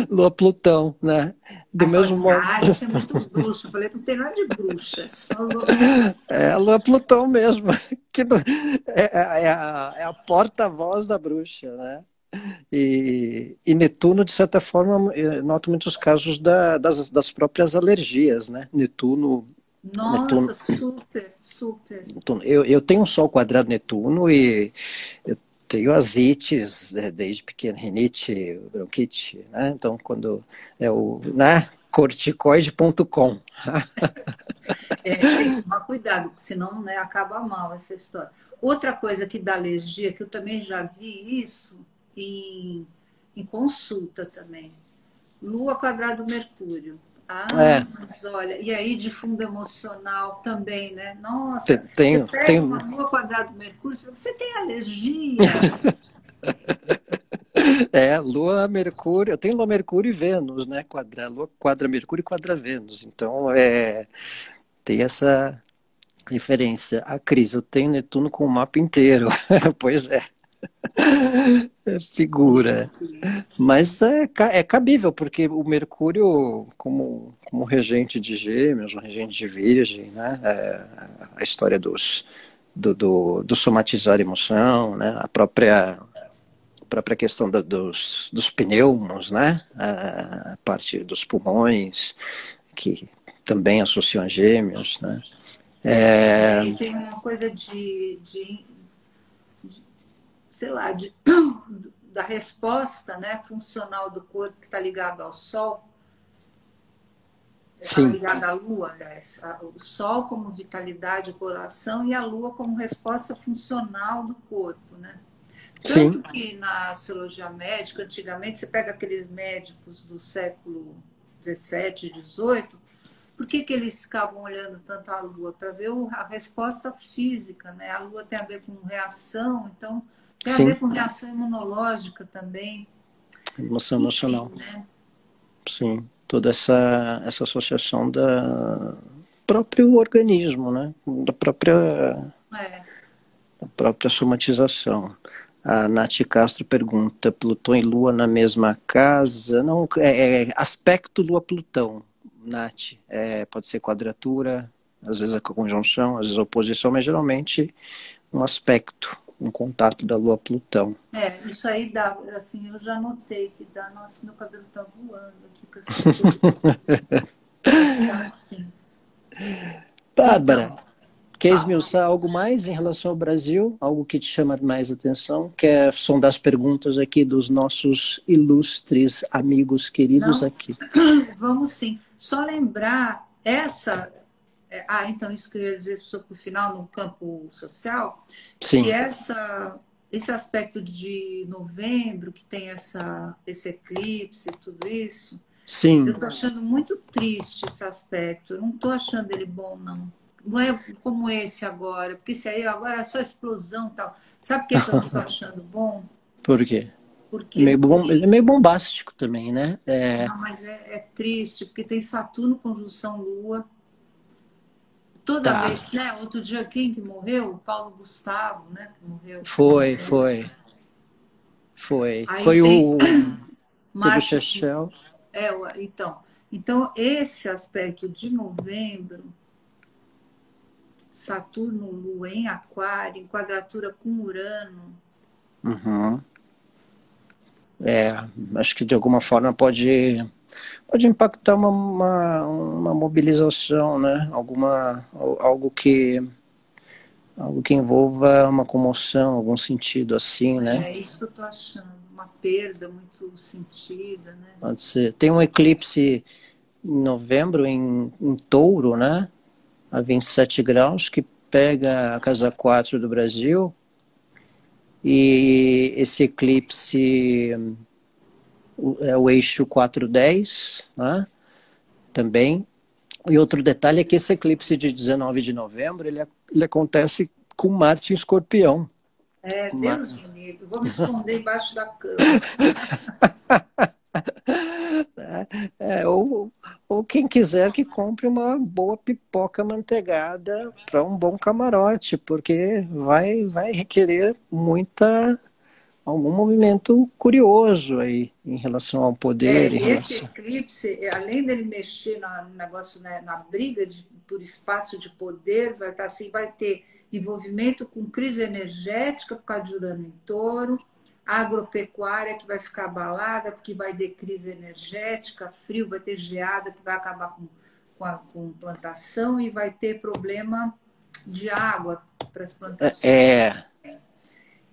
Lua Plutão, né? Do Aí fala mesmo assim, modo. ai, você é muito bruxo. Eu falei, não tem nada de bruxa, é só Lua-Plutão. É a Lua Plutão mesmo. Que é a porta-voz da bruxa, né? E Netuno, de certa forma, nota muitos casos das próprias alergias, né? Netuno, Nossa, super, super. Netuno. Eu tenho um Sol quadrado Netuno e eu tenho as ites desde pequeno, rinite, bronquite, né? Então, quando é o, né? Corticoide.com. Tem que tomar cuidado, porque senão, né, acaba mal essa história. Outra coisa que dá alergia, que eu também já vi isso em, em consulta também. Lua quadrado Mercúrio. Ah, É, mas olha, e aí de fundo emocional também, né? Nossa, você pega uma tenho, Lua quadrado Mercúrio, você tem alergia? Lua, Mercúrio, eu tenho Lua, Mercúrio e Vênus, né? Lua quadra Mercúrio e quadra Vênus. Então, tem essa referência. A Cris, eu tenho Netuno com o mapa inteiro. Pois é figura. Mas é cabível, porque o Mercúrio, como regente de Gêmeos, um regente de Virgem, né? A história do somatizar emoção, né? A própria questão dos pneumos, né? A parte dos pulmões, que também associam a gêmeos, né? É, E tem uma coisa sei lá, da resposta, né, funcional do corpo que está ligado ao Sol, sim, ligado à Lua, aliás, o Sol como vitalidade, coração, e a Lua como resposta funcional do corpo, né? Sim, Tanto que na astrologia médica, antigamente, você pega aqueles médicos do século 17, 18, por que eles ficavam olhando tanto a Lua? Para ver a resposta física, né? A Lua tem a ver com reação, então tem a sim, ver com reação imunológica também. emoção Enfim, emocional. né? Sim, toda essa associação da próprio organismo, né? É, Da própria somatização. A Nath Castro pergunta: Plutão e Lua na mesma casa? Não, aspecto Lua-Plutão, Nath. Pode ser quadratura, às vezes a conjunção, às vezes a oposição, mas geralmente um aspecto, um contato da Lua-Plutão. isso aí dá, assim, eu já notei que dá, nossa, meu cabelo tá voando aqui com essa coisa. Vai ficar assim. Bárbara, Então, quer fala. esmiuçar algo mais em relação ao Brasil? Algo que te chama mais atenção? Quer sondar as perguntas aqui dos nossos ilustres amigos queridos Não, aqui? vamos sim. Só lembrar essa. Então, isso que eu ia dizer sobre o final no campo social, que Sim, esse aspecto de novembro, que tem esse eclipse e tudo isso, eu sim. estou achando muito triste esse aspecto. Eu não estou achando ele bom, não. Não é como esse agora, porque esse aí agora é só explosão e tal. Sabe por que eu não estou achando bom? Por quê? Porque Ele é meio bombástico também, né? não, mas é triste, porque tem Saturno conjunção Lua. Toda Tá. vez, né? Outro dia, quem que morreu? O Paulo Gustavo, né? Que morreu na Foi, França. foi, foi. Aí Foi tem o. Teve o Marte. Chechel. Então, esse aspecto de novembro, Saturno, Lua em Aquário, em quadratura com Urano. Uhum. Acho que de alguma forma pode impactar uma mobilização, né? Algo que envolva uma comoção, algum sentido assim, né? É isso que eu estou achando. Uma perda muito sentida, né? Pode ser. Tem um eclipse em novembro em Touro, né? A 27 graus, que pega a casa 4 do Brasil. E esse eclipse é o eixo 410, né? Também. E outro detalhe é que esse eclipse de 19 de novembro, ele acontece com Marte em Escorpião. Deus me livre. Vou me esconder embaixo da cama. Ou quem quiser que compre uma boa pipoca manteigada para um bom camarote, porque vai requerer algum movimento curioso aí em relação ao poder, em E esse relação. eclipse, além dele mexer no negócio, né, na briga por espaço de poder, vai estar assim, vai ter envolvimento com crise energética por causa de Urano em Touro, a agropecuária que vai ficar abalada porque vai ter crise energética, frio, vai ter geada que vai acabar com plantação e vai ter problema de água para as plantações. É,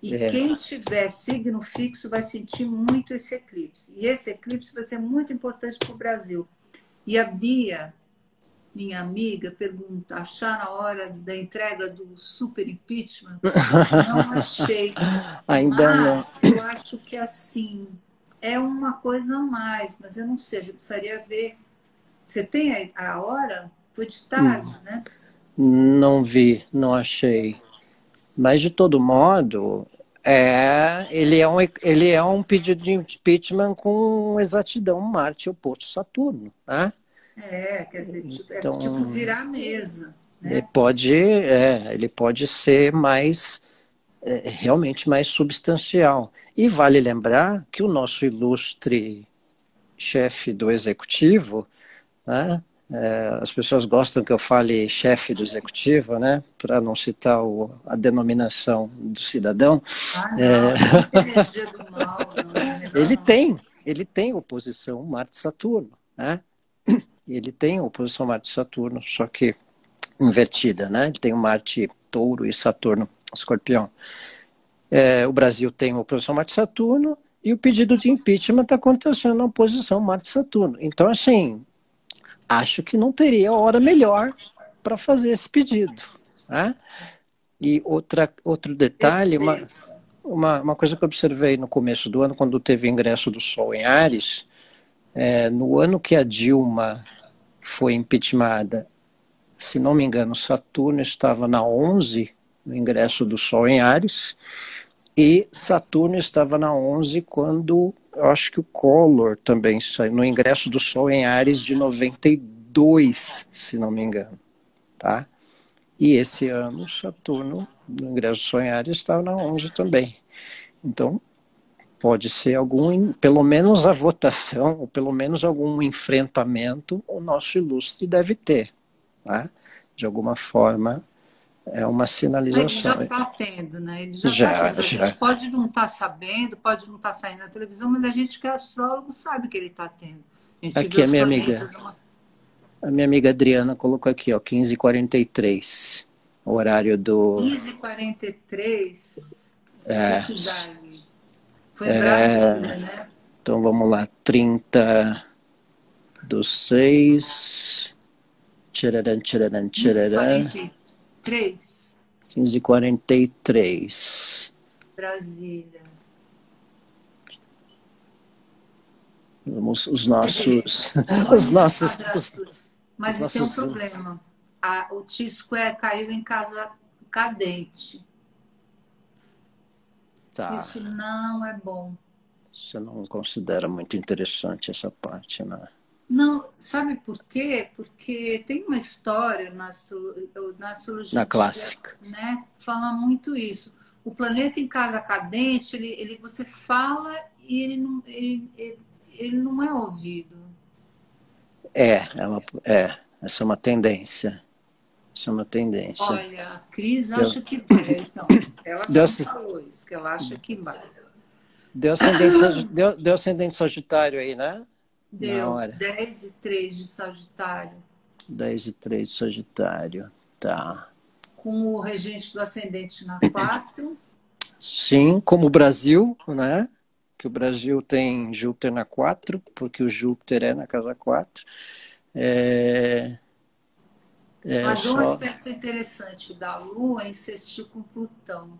E é, quem tiver signo fixo vai sentir muito esse eclipse. E esse eclipse vai ser muito importante para o Brasil. E a Bia, minha amiga, pergunta: achar a hora da entrega do super impeachment? Não achei. ainda não. Mas eu acho que assim é uma coisa a mais, mas eu não sei, eu precisaria ver. Você tem a hora? Foi de tarde, né? Não vi, não achei. Mas, de todo modo, ele é um pedido de impeachment com exatidão Marte oposto Saturno, né? Quer dizer, é tipo Então, virar a mesa, né? ele pode ser realmente mais substancial. E vale lembrar que o nosso ilustre chefe do executivo, né? As pessoas gostam que eu fale chefe do executivo, né? Para não citar a denominação do cidadão. Ah, É, não, é muita energia do mal, não, é melhor não. ele tem oposição Marte-Saturno, né? Ele tem oposição Marte-Saturno, só que invertida, né? Ele tem o Marte Touro e Saturno Escorpião. O Brasil tem oposição Marte-Saturno e o pedido de impeachment está acontecendo na oposição Marte-Saturno. Então, assim, acho que não teria hora melhor para fazer esse pedido, né? E outro detalhe, Perfeito. uma coisa que eu observei no começo do ano, quando teve o ingresso do Sol em Áries, no ano que a Dilma foi impeachmentada, se não me engano, Saturno estava na 11, no ingresso do Sol em Áries, e Saturno estava na 11 quando, eu acho que o Collor também saiu, no ingresso do Sol em Áries de 92, se não me engano, tá? E esse ano, Saturno, no ingresso do Sol em Áries, estava na 11 também. Então, pode ser pelo menos a votação, ou pelo menos algum enfrentamento, o nosso ilustre deve ter, tá? De alguma forma, é uma Ele já sinalização. está tendo, né? Ele já está Já, tendo. A gente já. pode não estar sabendo, pode não estar saindo na televisão, mas a gente que é astrólogo sabe que ele está tendo. A gente vê Aqui os planetas. a minha amiga Adriana colocou aqui, ó, 15h43, o horário do... 15h43, o que É, que dá ali? Foi em Brasília, né? então vamos lá, 30/6, tchararam, tchararam, tchararam, 15h43, 15h43. Brasília. Vamos, Quer dizer, os olha a nossos, quadratura. os Mas tem um nossos, problema. O T-square caiu em casa cadente. tá, Isso não é bom. você não considera muito interessante essa parte, né? Não, sabe por quê? Porque tem uma história na astrologia Na antiga, clássica. né? Fala muito isso. O planeta em casa cadente, você fala e ele não é ouvido. Essa é uma tendência. Isso é uma tendência. Olha, a Cris Deu, acha que vai. Então, ela deu, já me falou isso, que ela acha que vai. deu ascendente Sagitário aí, né? Na Deu hora. 10h03 de Sagitário, 10/3 de Sagitário. Tá. com o regente do ascendente na 4. Sim, como o Brasil, né? Que o Brasil tem Júpiter na 4, porque o Júpiter é na casa 4. Mas um Só. aspecto interessante da Lua é insistir com Plutão.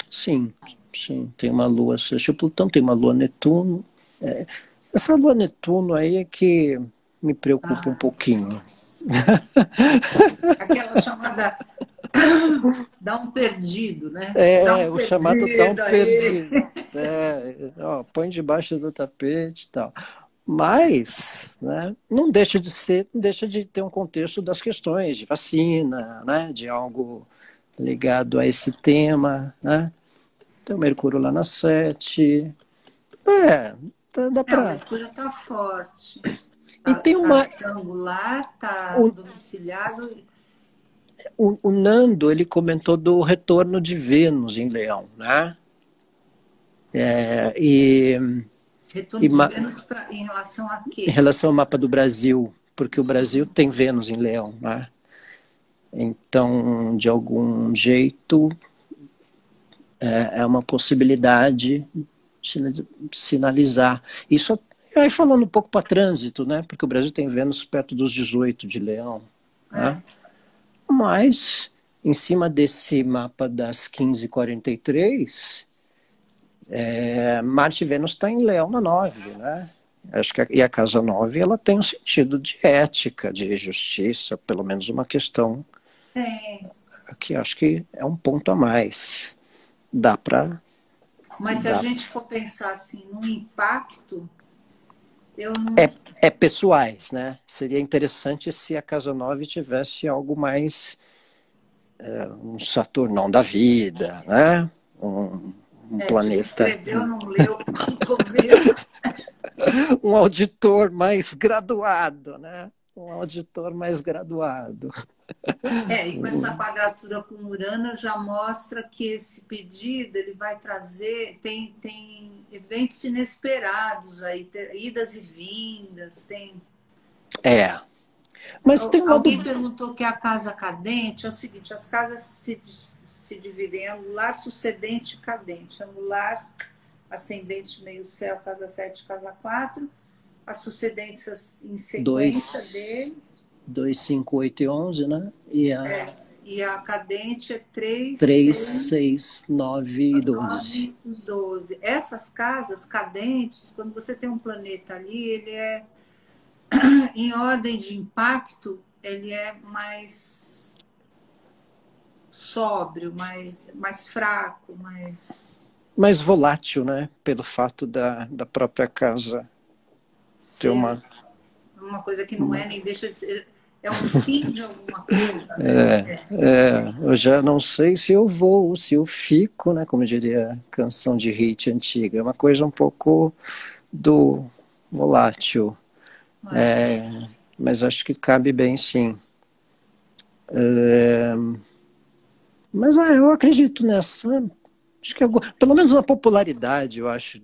Sim, sim. Tem uma Lua sextil Plutão, tem uma Lua Netuno. Essa Lua Netuno aí é que me preocupa um pouquinho. Nossa. Aquela chamada dá um perdido, né? Dá um O chamado dá um perdido aí. perdido. Põe debaixo do tapete e tal. Mas, né, não deixa de ter um contexto das questões de vacina, né, de algo ligado a esse tema, né? Tem o Mercúrio lá na 7. Dá O para. Mercúrio está forte. E tem Tá uma. retangular, tá O, domiciliado. o Nando, ele comentou do retorno de Vênus em Leão, né? E Retorno de Vênus em relação a em quê? relação ao mapa do Brasil, porque o Brasil tem Vênus em Leão, né? Então, de algum jeito, é uma possibilidade de sinalizar. Isso aí falando um pouco para trânsito, né? Porque o Brasil tem Vênus perto dos 18 de Leão, né? Mas, em cima desse mapa das 15h43, Marte e Vênus está em Leão na 9, né? Acho que e a casa 9 ela tem um sentido de ética, de justiça, pelo menos uma questão que acho que é um ponto a mais. Dá para. Mas se a gente for pensar assim no impacto, eu não. Pessoais, né? Seria interessante se a casa 9 tivesse algo mais um Saturnão da vida, né? Um planeta. Escreveu, não leu, comeu. Um auditor mais graduado, né? Um auditor mais graduado. E com essa quadratura com Urano já mostra que esse pedido ele vai trazer, tem eventos inesperados aí, idas e vindas, tem. Mas tem Alguém perguntou que a casa cadente é o seguinte: as casas se dividem em angular, sucedente e cadente. Angular, ascendente, meio céu, casa 7, casa 4. As sucedentes em sequência deles. 2, 5, 8 e 11, né? E a cadente é 3, 3, 6, 6, 9 e 12. 9 e 12. Essas casas cadentes, quando você tem um planeta ali, ele é, em ordem de impacto, ele é mais sóbrio, mais fraco, Mais volátil, né? Pelo fato da própria casa ter ser uma coisa que não uma é nem deixa de ser. É um fim de alguma coisa, né? eu já não sei se eu vou ou se eu fico, né? Como diria a canção de hit antiga. É uma coisa um pouco do volátil. É. Mas acho que cabe bem, sim. Mas eu acredito nessa. Acho que pelo menos na popularidade, eu acho,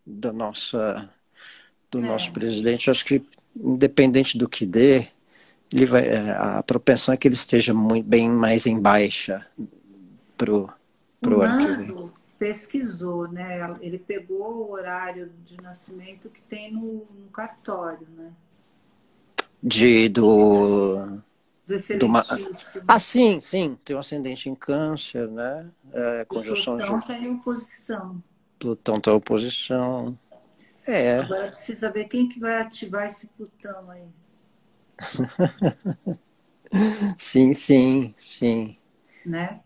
da nossa, do nosso É. presidente. Eu acho que, independente do que dê, ele vai, a propensão é que ele esteja muito bem mais em baixa O pro ano que vem. Nando pesquisou, né? Ele pegou o horário de nascimento que tem no cartório, né? De, do, Do do ma- excelentíssimo. sim, sim, tem um ascendente em câncer, né? O Conjunção de Plutão está em oposição. Plutão tá oposição. É, Agora precisa ver quem que vai ativar esse Plutão aí, sim, sim, sim. né?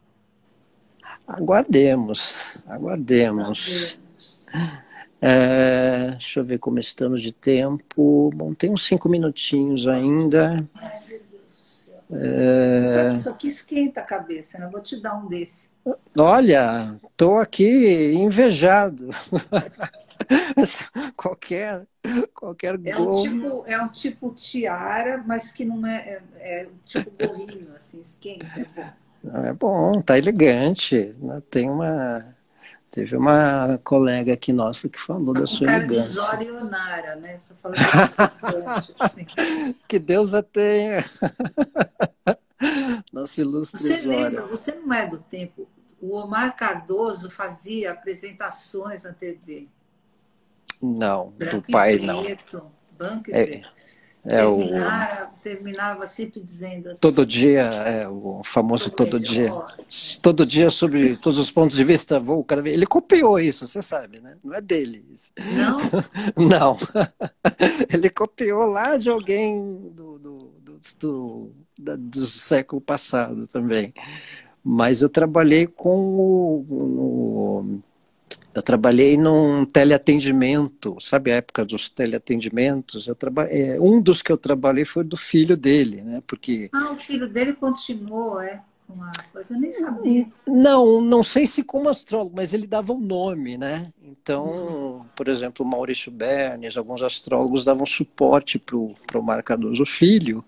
Aguardemos, Tá aguardemos. vendo? Deixa eu ver como estamos de tempo. Bom, tem uns 5 minutinhos ainda. Ai, meu Deus do céu. Sabe que isso aqui esquenta a cabeça, né? Eu vou te dar um desse. Olha, estou aqui invejado. qualquer, qualquer gol. É um tipo tiara, mas que não é um tipo gorrinho, assim, esquenta, é bom. É bom, tá elegante, né? Teve uma colega aqui nossa que falou Tá da com sua cara de elegância. Zório Onara, né? Só falando bastante, assim. Que Deus a tenha, nosso ilustre Você lembra, Zório. você não é do tempo, o Omar Cardoso fazia apresentações na TV, Não, do branco e pai não. preto, branco e É, preto. é o Terminava sempre dizendo todo assim, dia, o famoso sou todo dia. melhor. Todo dia sobre todos os pontos de vista, vou cada vez. Ele copiou isso, você sabe, né? Não é dele isso. Não? Não. Ele copiou lá de alguém do século passado também. Mas eu trabalhei eu trabalhei num teleatendimento, sabe a época dos teleatendimentos? Um dos que eu trabalhei foi do filho dele, né? Porque Ah, o filho dele continuou, com a coisa, eu nem sabia. não sei se como astrólogo, mas ele dava um nome, né? Então, por exemplo, o Maurício Bernes, alguns astrólogos davam suporte para o Marcadoso Filho,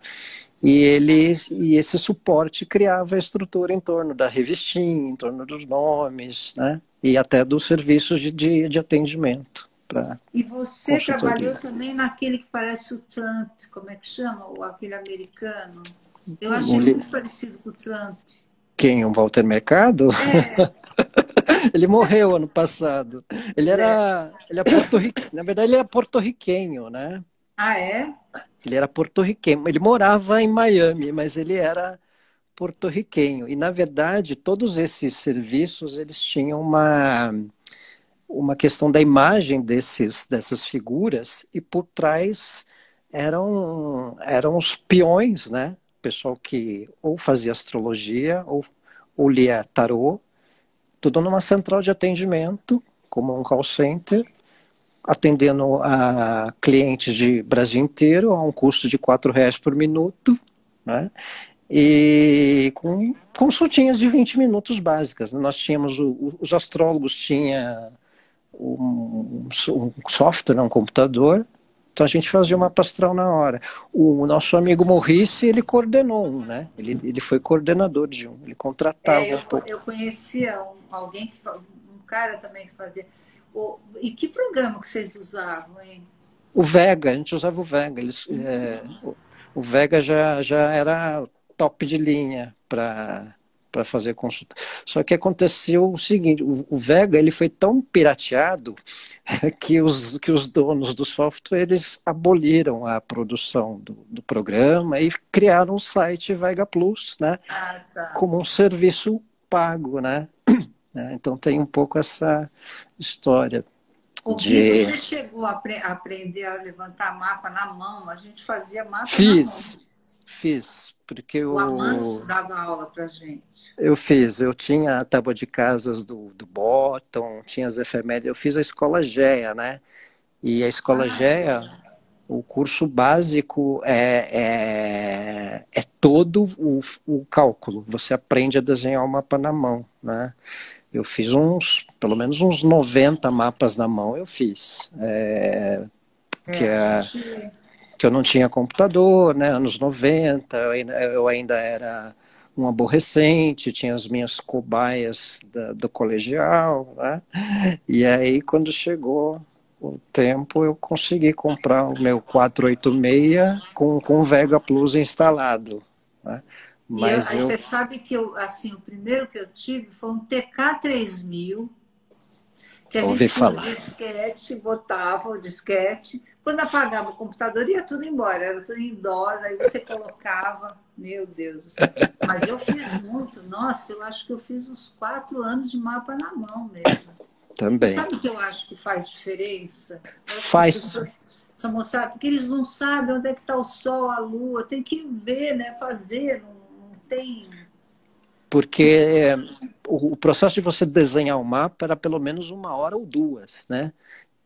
e esse suporte criava a estrutura em torno da revistinha, em torno dos nomes, né? E até dos serviços de atendimento para E você trabalhou consultoria. também naquele que parece o Trump, como é que chama? Aquele americano. Eu O achei li- muito parecido com o Trump. Quem? O Walter Mercado? É, Ele morreu ano passado. é. Ele é porto-riquenho. Na verdade, ele é porto-riquenho, né? Ah, é? Ele era porto-riquenho. Ele morava em Miami, mas ele era porto-riquenho. E, na verdade, todos esses serviços, eles tinham uma questão da imagem dessas figuras, e por trás eram os peões, né? Pessoal que ou fazia astrologia ou lia tarô, tudo numa central de atendimento, como um call center, atendendo a clientes de Brasil inteiro a um custo de R$ 4 por minuto, né? E com consultinhas de 20 minutos básicas. Nós tínhamos, os astrólogos tinham um software, um computador, então a gente fazia uma pastral na hora. O nosso amigo Maurice, ele coordenou um, né? Ele foi coordenador de um, ele contratava um pouco. Eu conhecia alguém um cara também que fazia. E que programa que vocês usavam, hein? O Vega, a gente usava o Vega. O Vega já era top de linha para fazer consulta. Só que aconteceu o seguinte, o Vega ele foi tão pirateado que os donos do software eles aboliram a produção do programa e criaram o site Vega Plus, né, Ah, tá. como um serviço pago, né? Então tem um pouco essa história O Gui, de você chegou a aprender a levantar mapa na mão? A gente fazia mapa na mão. fiz, porque O Amanso dava aula para gente. eu tinha a tábua de casas do Bottom, tinha as efemérides, eu fiz a escola GEA, né? E a escola Ah, GEA, o curso básico é todo o cálculo. Você aprende a desenhar o mapa na mão, né? Eu fiz pelo menos uns 90 mapas na mão, eu fiz. Que, a é, gente. que eu não tinha computador, né? Anos 90, eu ainda era um aborrecente, tinha as minhas cobaias do colegial, né? E aí, quando chegou o tempo, eu consegui comprar o meu 486 com o Vega Plus instalado, né? Mas Aí eu você sabe que eu, assim, o primeiro que eu tive foi um TK3000, que a ouvi gente tinha um falar. disquete, botava o disquete. Quando apagava o computador, ia tudo embora, era tudo em DOS, aí você colocava, meu Deus do céu. Mas eu fiz muito, nossa, eu acho que eu fiz uns 4 anos de mapa na mão mesmo. E Também. sabe o que eu acho que faz diferença? Eu acho que as Faz, pessoas precisam mostrar, porque eles não sabem onde é que está o sol, a lua, tem que ver, né? Fazer, não tem. porque o processo de você desenhar o mapa era pelo menos uma hora ou duas, né?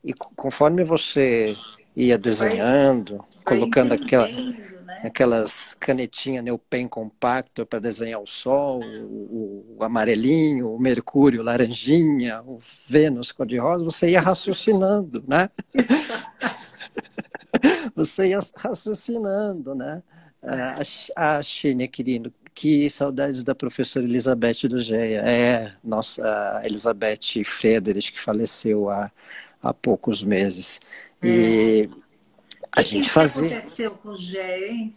E conforme você ia Você desenhando, vai colocando entendendo, né? aquelas canetinhas Neopen compacto para desenhar o Sol, o amarelinho, o Mercúrio laranjinha, o Vênus cor-de-rosa, você ia raciocinando, né? Você ia raciocinando, né? A Xênia, querido, que saudades da professora Elizabeth do GEA. Nossa, a Elizabeth Friedrich, que faleceu há poucos meses. E a E gente o que fazia. aconteceu com o Gé, hein?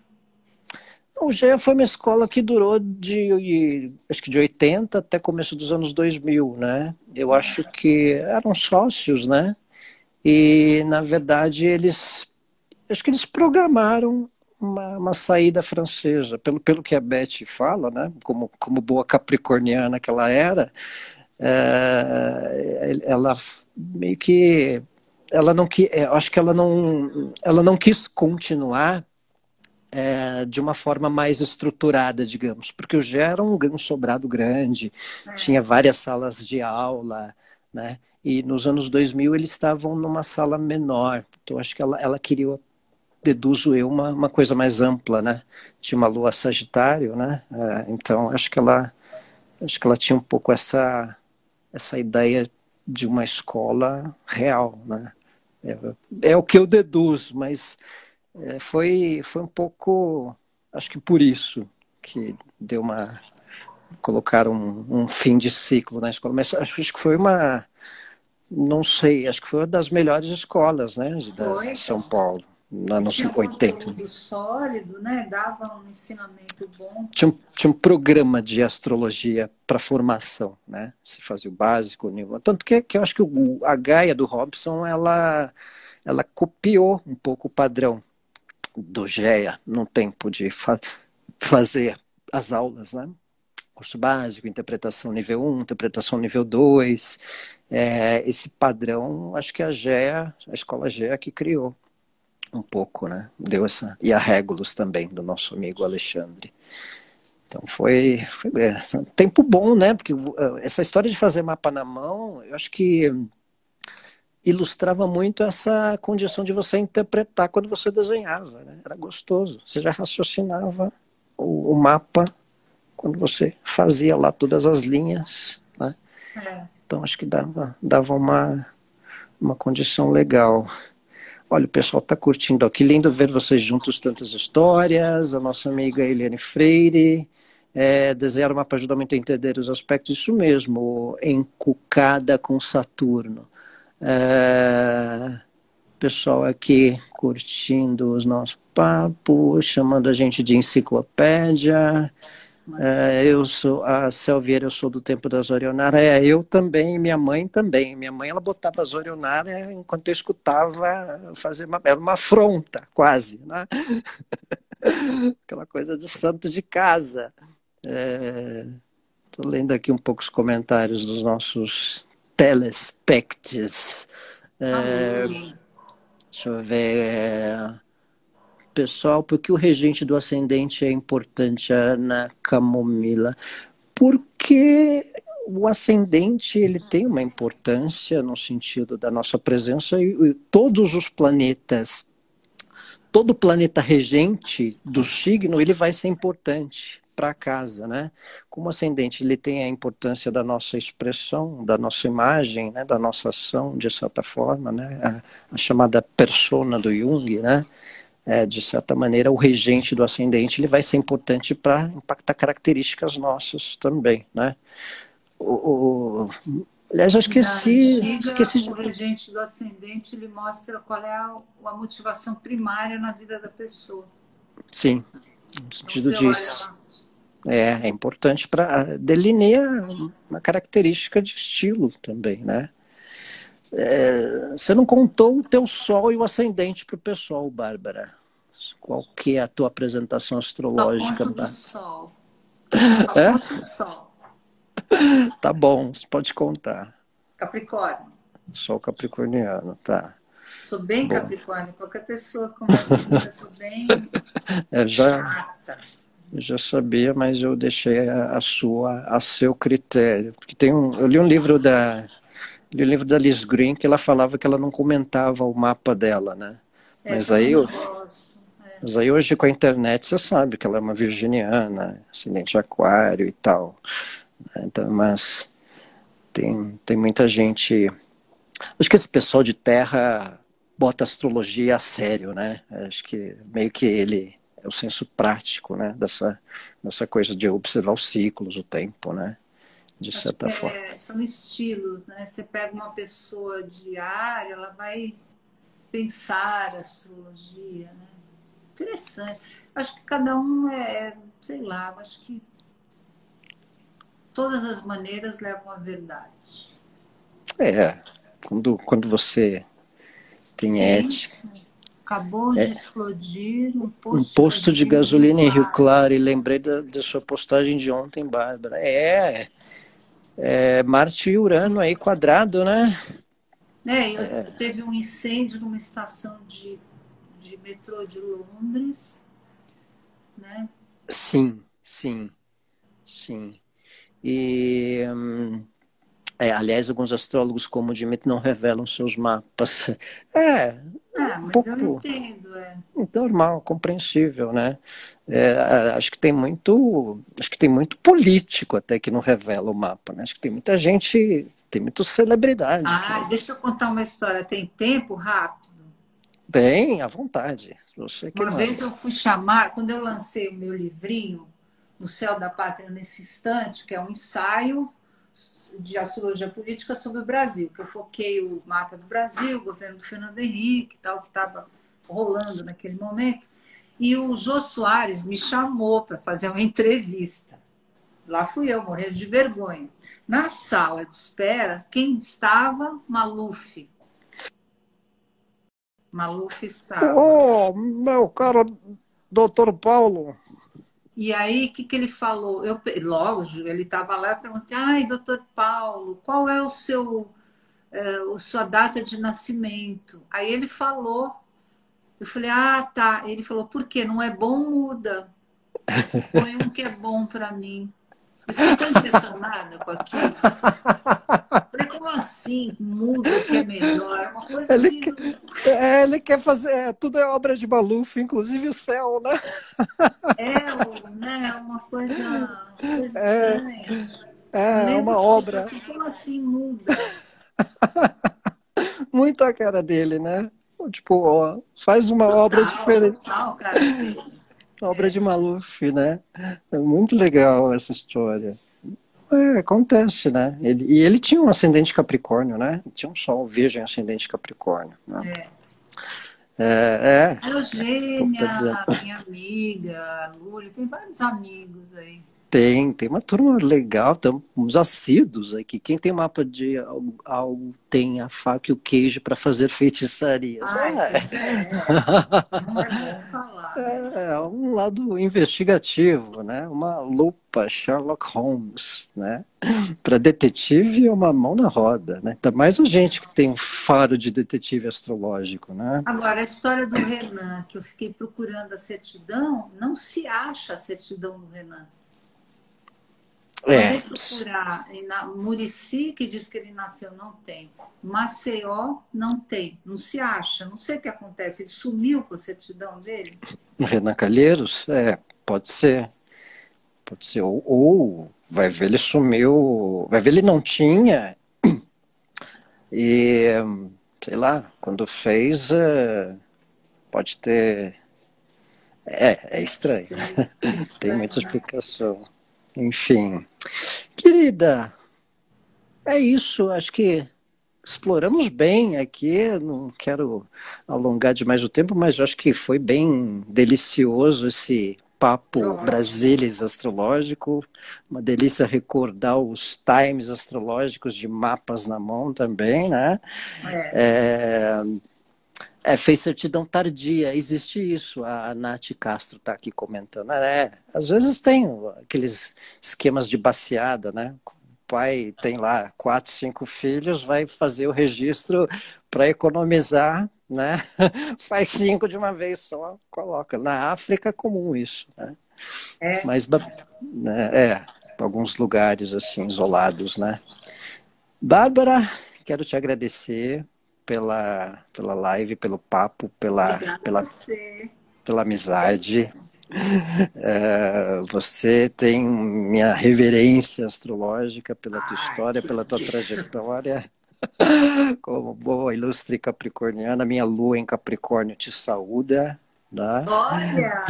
O GEA foi uma escola que durou acho que de 80 até começo dos anos 2000, né? Eu acho que eram sócios, né? E, na verdade, acho que eles programaram uma saída francesa, pelo que a Beth fala, né? Como boa capricorniana que ela era, ela meio que ela não que acho que ela não quis continuar de uma forma mais estruturada, digamos, porque o GE era um sobrado grande, tinha várias salas de aula, né? E nos anos 2000 eles estavam numa sala menor, então acho que ela queria, deduzo eu, uma coisa mais ampla, né? Tinha uma lua Sagitário, né? Então acho que ela tinha um pouco essa ideia de uma escola real, né? É o que eu deduzo, mas foi um pouco, acho que por isso que deu colocaram um fim de ciclo na escola, mas acho que foi não sei, acho que foi uma das melhores escolas, né, Foi. de São Paulo, nos E anos tinha um 80. conteúdo sólido, né? Dava um ensinamento bom. Tinha um programa de astrologia para formação, né? Se fazia o básico, o nível. Tanto que eu acho que a Gaia do Robson, ela copiou um pouco o padrão do GEA no tempo de fazer as aulas, né? Curso básico, interpretação nível 1, interpretação nível 2. Esse padrão, acho que a escola GEA que criou um pouco, né? Deu essa. E a Regulus também, do nosso amigo Alexandre. Então foi um tempo bom, né? Porque essa história de fazer mapa na mão, eu acho que ilustrava muito essa condição de você interpretar quando você desenhava, né? Era gostoso. Você já raciocinava o mapa quando você fazia lá todas as linhas, né? Então acho que dava uma condição legal. Olha, o pessoal está curtindo. Ó, que lindo ver vocês juntos, tantas histórias. A nossa amiga Eliane Freire. Desenhar o mapa ajuda muito a entender os aspectos. Isso mesmo, encucada com Saturno. Pessoal aqui curtindo os nossos papos, chamando a gente de enciclopédia. Eu sou a Selviera, eu sou do tempo das Orionara. Eu também, minha mãe também. Minha mãe, ela botava as Orionara enquanto eu escutava, era uma afronta, quase, né? Aquela coisa de santo de casa. Estou lendo aqui um pouco os comentários dos nossos telespectes. Amém. Deixa eu ver. Pessoal, por que o regente do ascendente é importante, Ana Camomila? Porque o ascendente ele tem uma importância no sentido da nossa presença e todos os planetas, todo planeta regente do signo, ele vai ser importante para a casa, né? Como ascendente, ele tem a importância da nossa expressão, da nossa imagem, né? Da nossa ação, de certa forma, né? A chamada persona do Jung, né? De certa maneira, o regente do ascendente ele vai ser importante para impactar características nossas também, né? Aliás, eu esqueci O regente do ascendente ele mostra qual é a motivação primária na vida da pessoa. Sim, no sentido disso. É importante para delinear uma característica de estilo também, né? Você não contou o teu sol e o ascendente para o pessoal, Bárbara. Qual que é a tua apresentação astrológica? Só ponto do sol. É? Ponto do sol. Tá bom, você pode contar. Capricórnio. Sol capricorniano, tá. Sou bem Capricórnio. Qualquer pessoa começa comigo, eu sou bem chata. Eu já sabia, mas eu deixei a seu critério. Porque eu li um livro da Liz Green que ela falava que ela não comentava o mapa dela, né? Mas aí hoje com a internet você sabe que ela é uma virginiana, ascendente aquário e tal. Então, mas tem muita gente. Acho que esse pessoal de terra bota a astrologia a sério, né? Acho que meio que ele é o senso prático, né? Dessa coisa de observar os ciclos, o tempo, né? De certa forma. São estilos, né? Você pega uma pessoa de área, ela vai pensar a astrologia, né? Interessante. Acho que cada um sei lá, acho que todas as maneiras levam à verdade. Quando você tem ética. Acabou de explodir um posto de gasolina em Rio Claro, e lembrei da sua postagem de ontem, Bárbara. Marte e Urano aí quadrado, né? Teve um incêndio numa estação de metrô de Londres, né? Sim. E aliás, alguns astrólogos comodamente não revelam seus mapas. Mas pouco, eu entendo, normal, compreensível, né? Acho que tem muito político até que não revela o mapa, né? Acho que tem muita gente, tem muita celebridade. Deixa eu contar uma história. Tem tempo rápido? Tem, à vontade. Uma vez eu fui chamar, quando eu lancei o meu livrinho, No Céu da Pátria Nesse Instante, que é um ensaio de astrologia política sobre o Brasil, que eu foquei o mapa do Brasil, o governo do Fernando Henrique, tal, que estava rolando naquele momento. E o Jô Soares me chamou para fazer uma entrevista. Lá fui eu, morrendo de vergonha. Na sala de espera, quem estava? Maluf. Maluf estava. Oh, meu caro doutor Paulo. E aí, o que ele falou? Logo, ele estava lá e perguntei, doutor Paulo, qual é sua data de nascimento? Aí ele falou, eu falei, tá. Ele falou, por quê? Não é bom, muda. Põe um que é bom para mim. Eu fiquei tão impressionada com aquilo. Falei, como assim? Muda o que é melhor? É uma coisa ele quer fazer. Tudo é obra de Maluf, inclusive o céu, né? Uma coisa estranha. Uma obra. Assim, como assim muda? Muito a cara dele, né? Tipo, faz uma obra diferente. Total, cara dele. Obra de Maluf, né? É muito legal essa história. Acontece, né? Ele tinha um ascendente Capricórnio, né? Tinha um Sol Virgem ascendente Capricórnio. Né? Eugênia, minha amiga, Lúlia, tem vários amigos aí. Tem uma turma legal, estamos assíduos aqui. Quem tem mapa de algo tem a faca e o queijo para fazer feitiçarias. Ai, pois não é bom falar, né? É um lado investigativo, né? Uma lupa Sherlock Holmes, né? Para detetive é uma mão na roda, né? Ainda mais a gente que tem um faro de detetive astrológico, né? Agora, a história do Renan, que eu fiquei procurando a certidão, não se acha a certidão do Renan. É, Mandei procurar na Murici, que diz que ele nasceu, não tem. Maceió, não tem. Não se acha. Não sei o que acontece. Ele sumiu com a certidão dele? Renan Calheiros, pode ser. Pode ser. Ou vai ver, ele sumiu. Vai ver, ele não tinha. E, sei lá, quando fez, pode ter. É estranho. Tem Estranho, muita né? explicação. Enfim. Querida, é isso. Acho que exploramos bem aqui. Não quero alongar demais o tempo, mas eu acho que foi bem delicioso esse Foi papo ótimo. Brasilis astrológico. Uma delícia recordar os times astrológicos de mapas na mão também, né? É. É, fez certidão tardia, existe isso, a Nath Castro está aqui comentando. Às vezes tem aqueles esquemas de baseada, né? O pai tem lá 4, 5 filhos, vai fazer o registro para economizar, né? Faz 5 de uma vez só, coloca. Na África é comum isso, né? É. Mas, né, alguns lugares assim, isolados, né? Bárbara, quero te agradecer pela live, pelo papo, Obrigada a você. pela amizade. Você tem minha reverência astrológica pela tua Ai, história, que pela tua isso. trajetória. Como boa ilustre capricorniana, minha lua em Capricórnio te saúda. Né? Olha,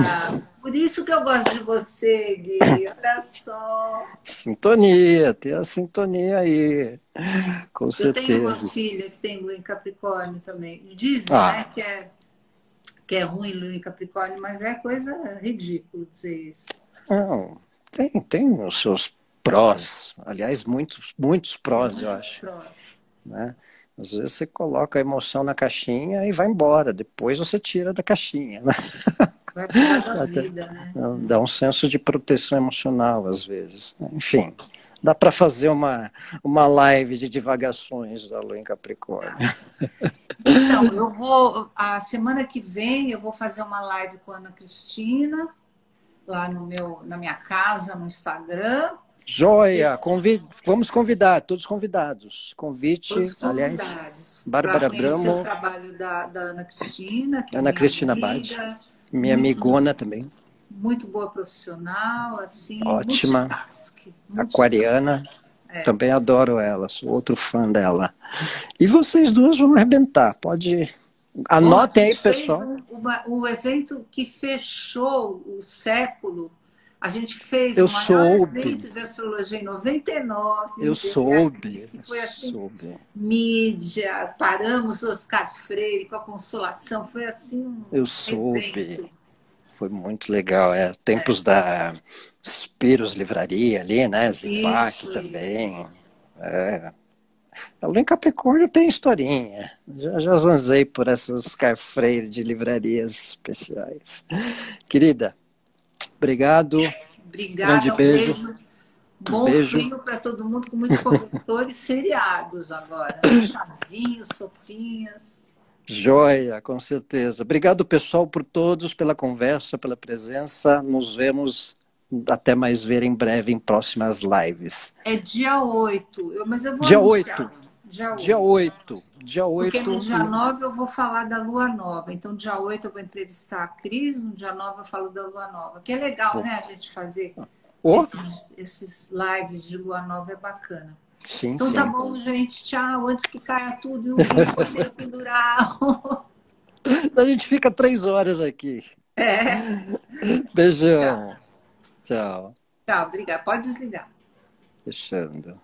por isso que eu gosto de você, Gui. Olha só. Sintonia, tem a sintonia aí, com Eu tenho uma certeza. filha que tem lua em Capricórnio também. Dizem, né, Ah, que é ruim lua em Capricórnio, mas é coisa ridícula dizer isso. não, tem os seus prós, aliás, muitos Tem prós, eu muitos acho. prós. Né? Às vezes você coloca a emoção na caixinha e vai embora, depois você tira da caixinha. Né? Vai cuidar da vida, né? Dá um senso de proteção emocional, às vezes. Enfim, dá para fazer uma live de divagações da Lua em Capricórnio. Tá. Então, a semana que vem, eu vou fazer uma live com a Ana Cristina, lá na minha casa, no Instagram. Joia, vamos convidar, todos convidados. Todos Convite, aliás, convidados para Bárbara conhecer o Bramo, trabalho da Ana Cristina, que é Ana minha Cristina Bade, amiga, minha muito, amigona também, muito boa profissional, assim, ótima, multitask, multitask. aquariana, também adoro ela, sou outro fã dela. E vocês duas vão arrebentar, pode. Bom, a Anotem aí, gente fez pessoal. um evento que fechou o século. A gente fez Eu o maior soube, evento de astrologia em 99, eu um Beatriz, soube, que eu foi assim, soube, mídia, paramos Oscar Freire com a Consolação, foi assim um eu soube. evento. Foi muito legal, tempos da Spiros Livraria ali, né? Zipac Isso. também. É. A Lua em Capricórnio tem historinha. Já zanzei por essas Oscar Freire de livrarias especiais. Querida, obrigado. Grande Obrigada, um beijo. beijo. Um Bom beijo. frio para todo mundo, com muitos cobertores seriados agora, né? Chazinhos, sopinhas. Joia, com certeza. Obrigado, pessoal, por todos, pela conversa, pela presença. Nos vemos até mais ver em breve em próximas lives. É dia 8, mas eu vou Dia 8. anunciar. Dia Dia 8. 8. Dia Porque no 8. dia 9 eu vou falar da Lua Nova. Então, dia 8 eu vou entrevistar a Cris, no dia 9 eu falo da Lua Nova. Que é legal, né, a gente fazer Oh, esses lives de Lua Nova, é bacana. sim, Então tá sim. bom, gente. Tchau. Antes que caia tudo e o vídeo você pendurar. A gente fica 3 horas aqui. É. Tchau. Beijão. Tchau. Tchau, obrigada. Pode desligar. Fechando.